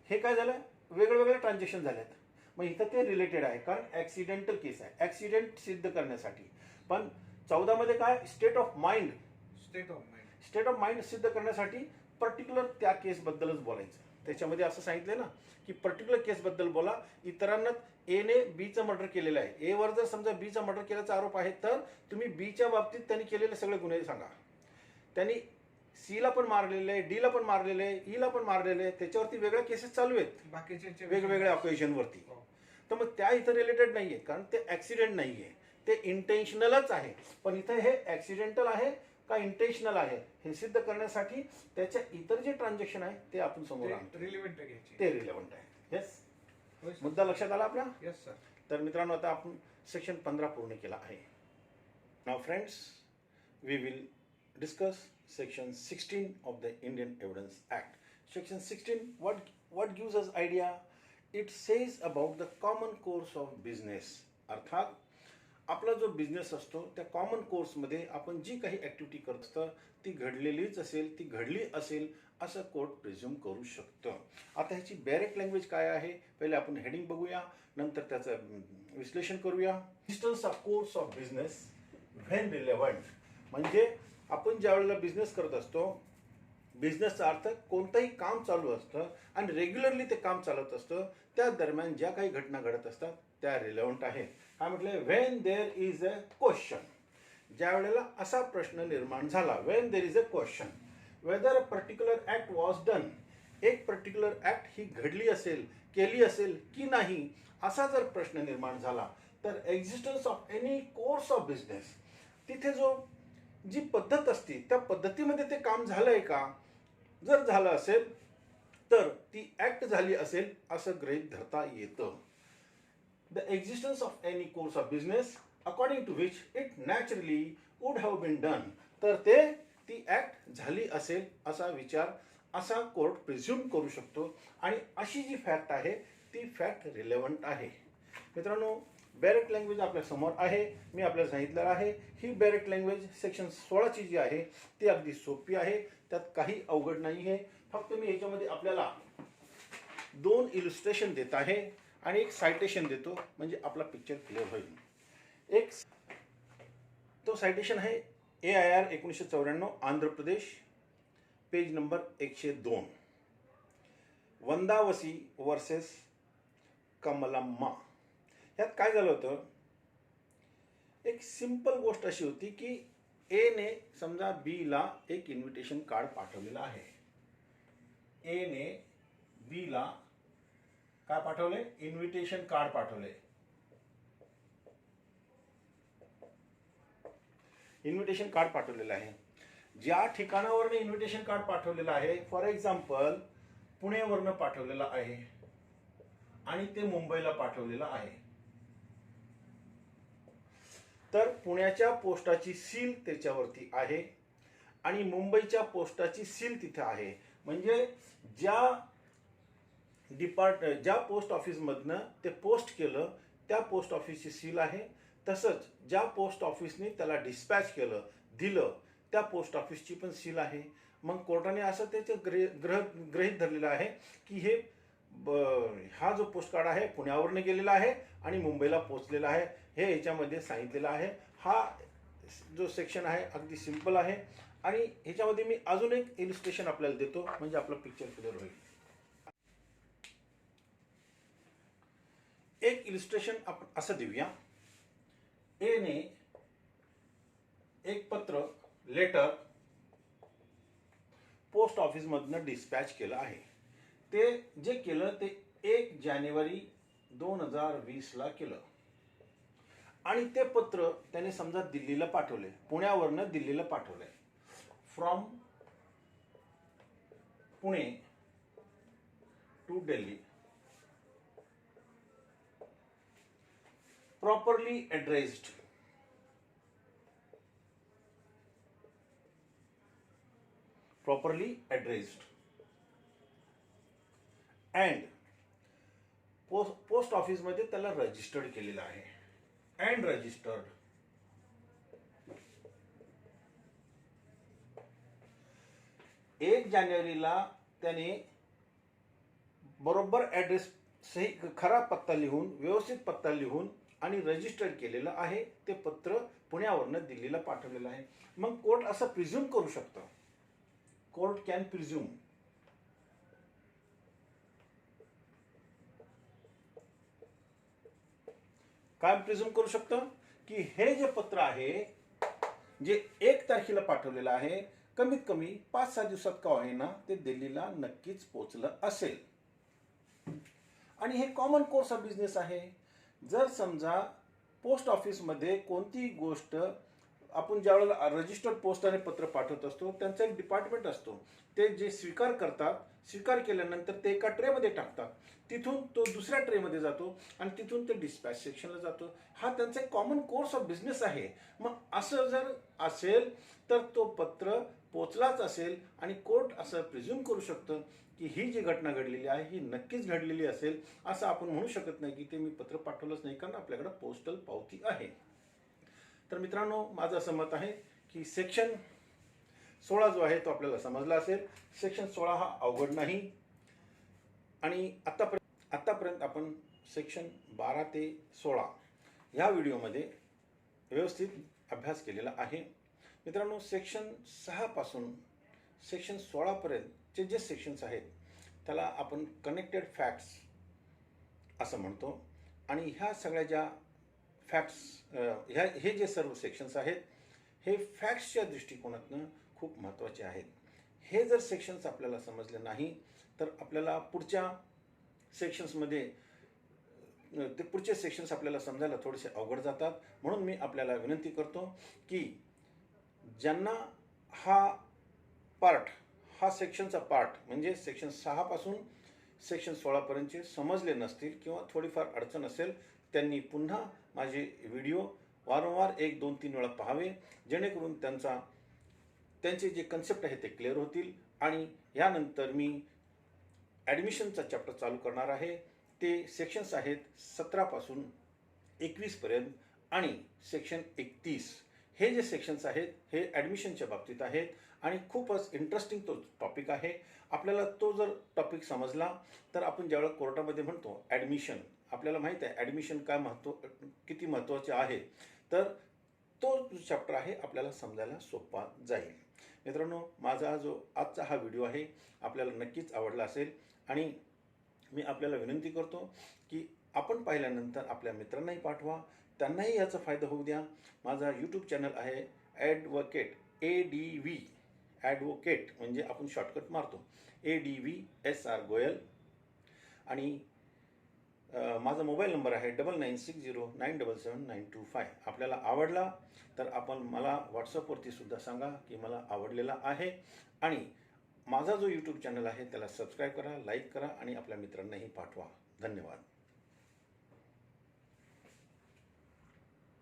हे काय झालं, वेगवेगळे ट्रान्झॅक्शन झालेत. मग इथं ते रिलेटेड आहे कारण ऍक्सिडेंटल केस आहे, ऍक्सिडेंट सिद्ध करण्यासाठी. पण 14 मध्ये काय, स्टेट ऑफ माइंड सिद्ध करण्यासाठी पर्टिक्युलर त्या केसबद्दलच बोलायचं. त्याच्यामध्ये असं सांगितलं ना की पर्टिक्युलर केसबद्दल बोला. इतरांना एने बीचं मर्डर केलेलं आहे, एवर जर समजा बीचा मर्डर केल्याचा आरोप आहे तर तुम्ही बीच्या बाबतीत त्यांनी केलेले सगळे गुन्हे सांगा. त्यांनी सीला पण मारलेले आहे, डीला पण मारलेले आहे, ईला पण मारलेले आहे, त्याच्यावरती वेगळ्या केसेस चालू आहेत बाकीचे वेगवेगळ्या ऑकेजनवरती. तर मग त्या इथं रिलेटेड नाही आहेत, कारण ते ॲक्सिडेंट नाही आहे, ते इंटेन्शनलच आहे. पण इथं हे ॲक्सिडेंटल आहे का इंटेन्शनल आहे हे सिद्ध करण्यासाठी त्याच्या इतर जे ट्रान्झॅक्शन आहे ते आपण समोर आणतो, रिलेव्हंट घ्यायचे. ते रिलेव्हंट आहे. येस, होय सर. मुद्दा लक्षात आला आपला. Yes sir. तर मित्रांनो, आता आपण सेक्शन 15 पूर्ण केला आहे. Now friends, we will discuss section 16 of the Indian Evidence Act. Section 16, what gives us idea? It says about the common course of business. अर्थात आपला जो बिझनेस असतो त्या कॉमन कोर्समध्ये आपण जी काही ॲक्टिव्हिटी करत असतं ती घडलेलीच असेल, ती घडली असेल असं कोर्ट प्रिझ्युम करू शकतं. आता ह्याची डायरेक्ट लँग्वेज काय आहे, पहिले आपण हेडिंग बघूया, नंतर त्याचं विश्लेषण करूया. Distance of course of business when relevant, म्हणजे आपण ज्या वेळेला बिझनेस करत असतो, बिझनेसचा अर्थ कोणतंही काम चालू असतं आणि रेग्युलरली ते काम चालत असतं, त्या दरम्यान ज्या काही घटना घडत असतात त्या रिलेव्हंट आहेत. काय म्हटलं, when there is a question, ज्या वेळेला असा प्रश्न निर्माण झाला, when there is a question whether a particular act was done, एक पर्टिक्युलर ॲक्ट ही घडली असेल, केली असेल की नाही, असा जर प्रश्न निर्माण झाला तर existence of any course of business, तिथे जी पद्धत असते त्या पद्धतीमध्ये ते काम झालंय का, जर झालं असेल तर ती ॲक्ट झाली असेल असं गृहीत धरता येतं. The existence of any course of business according to which it naturally would have been done, तर ती ॲक्ट झाली असेल असा विचार असा कोर्ट प्रिझ्युम करू शकतो. आणि अशी जी फॅक्ट आहे ती फॅक्ट रिलेव्हंट आहे. मित्रांनो, डायरेक्ट लँग्वेज आपल्या समोर आहे, मी आपल्याला सांगितलेलं आहे. ही डायरेक्ट लँग्वेज सेक्शन 16ची जी आहे ती अगदी सोपी आहे, त्यात काही अवघड नाही आहे. फक्त मी याच्यामध्ये आपल्याला 2 इलुस्ट्रेशन देत आहे आणि एक सायटेशन देतो, म्हणजे आपला पिक्चर क्लिअर होईल. एक तो सायटेशन आहे AIR 1994 Andhra Pradesh, page number 102, वंदावसी versus Kamalamma. यात काय झालं होतं, एक सिंपल गोष्ट अशी होती की एने समजा बीला एक इन्व्हिटेशन कार्ड पाठवलेलं आहे. एने बीला काय पाठवले, इन्व्हिटेशन कार्ड पाठवले. इन्व्हिटेशन कार्ड पाठवलेलं आहे. ज्या ठिकाणावरनं इन्व्हिटेशन कार्ड पाठवलेलं आहे, फॉर एक्झाम्पल पुण्यावरनं पाठवलेलं आहे आणि ते मुंबईला पाठवलेलं आहे, तर पुण्याच्या पोस्टाची सील त्याच्यावरती आहे आणि मुंबईच्या पोस्टाची सील तिथे आहे. म्हणजे ज्या पोस्ट ऑफिसमधनं ते पोस्ट केलं त्या पोस्ट ऑफिसची सील आहे. तसंच ज्या पोस्ट ऑफिसने त्याला डिस्पॅच केलं, दिलं, त्या पोस्ट ऑफिसची पण सील आहे. मग कोर्टाने असं त्याचं गृहीत धरलेलं आहे की हा जो पोस्ट कार्ड आहे पुण्यावरनं गेलेला आहे आणि मुंबईला पोचलेला आहे, हे याच्यामध्ये सांगितलेलं आहे. हा जो सेक्शन आहे अगदी सिंपल आहे. आणि ह्याच्यामध्ये मी अजून एक इलस्ट्रेशन आपल्याला देतो, म्हणजे आपलं पिक्चर क्लिअर होईल. एक इलस्ट्रेशन आपण असं देऊया, एने एक पत्र, लेटर पोस्ट ऑफिसमधनं डिस्पॅच केलं आहे. ते जे केलं ते 1 जानेवारी 2020ला केलं आणि ते पत्र त्याने समजा दिल्लीला पाठवले, पुण्यावरनं दिल्लीला पाठवलंय. From Pune to Delhi, properly addressed, and post office मध्ये त्याला रजिस्टर्ड केलेलं आहे. अँड रजिस्टर्ड 1 जानेवारीला त्याने बरोबर ॲड्रेस सही खरा पत्ता लिहून, व्यवस्थित पत्ता लिहून आणि रजिस्टर्ड केलेलं आहे. ते पत्र पुण्यावरनं दिल्लीला पाठवलेलं आहे. मग कोर्ट असं प्रिझ्युम करू शकतं कोर्ट कॅन प्रिझ्युम काय प्रिझ्युम करू शकतं की हे जे पत्र आहे जे 1 तारखेला पाठवलेलं आहे कमीत कमी 5-6 दिवसात का होईना ते दिल्लीला नक्कीच पोहोचलं असेल. आणि हे कॉमन कोर्स ऑफ बिझनेस आहे. जर समजा पोस्ट ऑफिसमध्ये कोणतीही गोष्ट आपण ज्यावेळेला रजिस्टर्ड पोस्टाने पत्र पाठवत असतो त्यांचा एक डिपार्टमेंट असतो. ते जे स्वीकार करतात, स्वीकार केल्यानंतर ते एका ट्रेमध्ये टाकतात, तिथून तो दुसऱ्या ट्रेमध्ये जातो आणि तिथून ते डिस्पॅच सेक्शनला जातो. हा त्यांचा एक कॉमन कोर्स ऑफ बिझनेस आहे. मग असं जर असेल तर तो पत्र पोचलाच असेल आणि कोर्ट असं प्रिझ्युम करू शकतं की ही जी घटना घडलेली आहे ही नक्कीच घडलेली असेल. असं आपण म्हणू शकत नाही की ते मी पत्र पाठवलंच नाही कारण आपल्याकडे पोस्टल पावती आहे. तर मित्रांनो, माझं असं मत आहे की सेक्शन 16 जो आहे तो आपल्याला समजला असेल. सेक्शन 16 हा अवघड नाही आणि आतापर्यंत आपण सेक्शन 12 ते 16 या व्हिडिओमध्ये व्यवस्थित अभ्यास केलेला आहे. मित्रांनो, सेक्शन 6 पासून सेक्शन 16 पर्यंतचे जे सेक्शन्स आहेत त्याला आपण कनेक्टेड फॅक्ट्स असं म्हणतो. आणि ह्या सगळ्या ज्या फॅक्ट्स हे जे सर्व सेक्शन्स आहेत हे फॅक्ट्सच्या दृष्टिकोनातून खूप महत्त्वाचे आहेत. हे जर सेक्शन्स आपल्याला समजले नाही तर आपल्याला पुढच्या सेक्शन्समध्ये ते पुढचे सेक्शन्स आपल्याला समजायला थोडेसे अवघड जातात. म्हणून मी आपल्याला विनंती करतो की ज्यांना हा सेक्शनचा पार्ट म्हणजे सेक्शन 6 पासून सेक्शन 16 पर्यंतचे समजले नसतील किंवा थोडीफार अडचण असेल त्यांनी पुन्हा माझे व्हिडिओ वारंवार 1, 2, 3 वेळा पाहावे जेणेकरून त्यांचे जे कन्सेप्ट आहे ते क्लिअर होतील. आणि यानंतर मी ॲडमिशनचा चॅप्टर चालू करणार आहे. ते सेक्शन्स आहेत 17 पासून 21 पर्यंत आणि सेक्शन 31. हे जे सेक्शन्स आहेत हे ॲडमिशनच्या बाबतीत आहेत आणि खूपच इंटरेस्टिंग तो टॉपिक आहे. आपल्याला तो जर टॉपिक समजला तर आपण ज्यावेळेला कोर्टामध्ये म्हणतो ॲडमिशन, आपल्याला माहीत आहे ॲडमिशन किती महत्त्वाचे आहे, तर तो जो चॅप्टर आहे आपल्याला समजायला सोपा जाईल. मित्रांनो, माझा जो आजचा हा व्हिडिओ आहे आपल्याला नक्कीच आवडला असेल आणि मी आपल्याला विनंती करतो की आपण पाहिल्यानंतर आपल्या मित्रांनाही पाठवा, त्यांनाही याचा फायदा होऊ द्या. माझा यूट्यूब चॅनल आहे ॲडव्होकेट ADV ॲडव्होकेट म्हणजे आपण शॉर्टकट मारतो ADV SR गोयल. आणि माझा मोबाईल नंबर आहे 9960977925. आपल्याला आवडला तर आपण मला व्हॉट्सअपवरती सुद्धा सांगा की मला आवडलेला आहे. आणि माझा जो यूट्यूब चॅनल आहे त्याला सबस्क्राईब करा, लाईक करा आणि आपल्या मित्रांनाही पाठवा. धन्यवाद.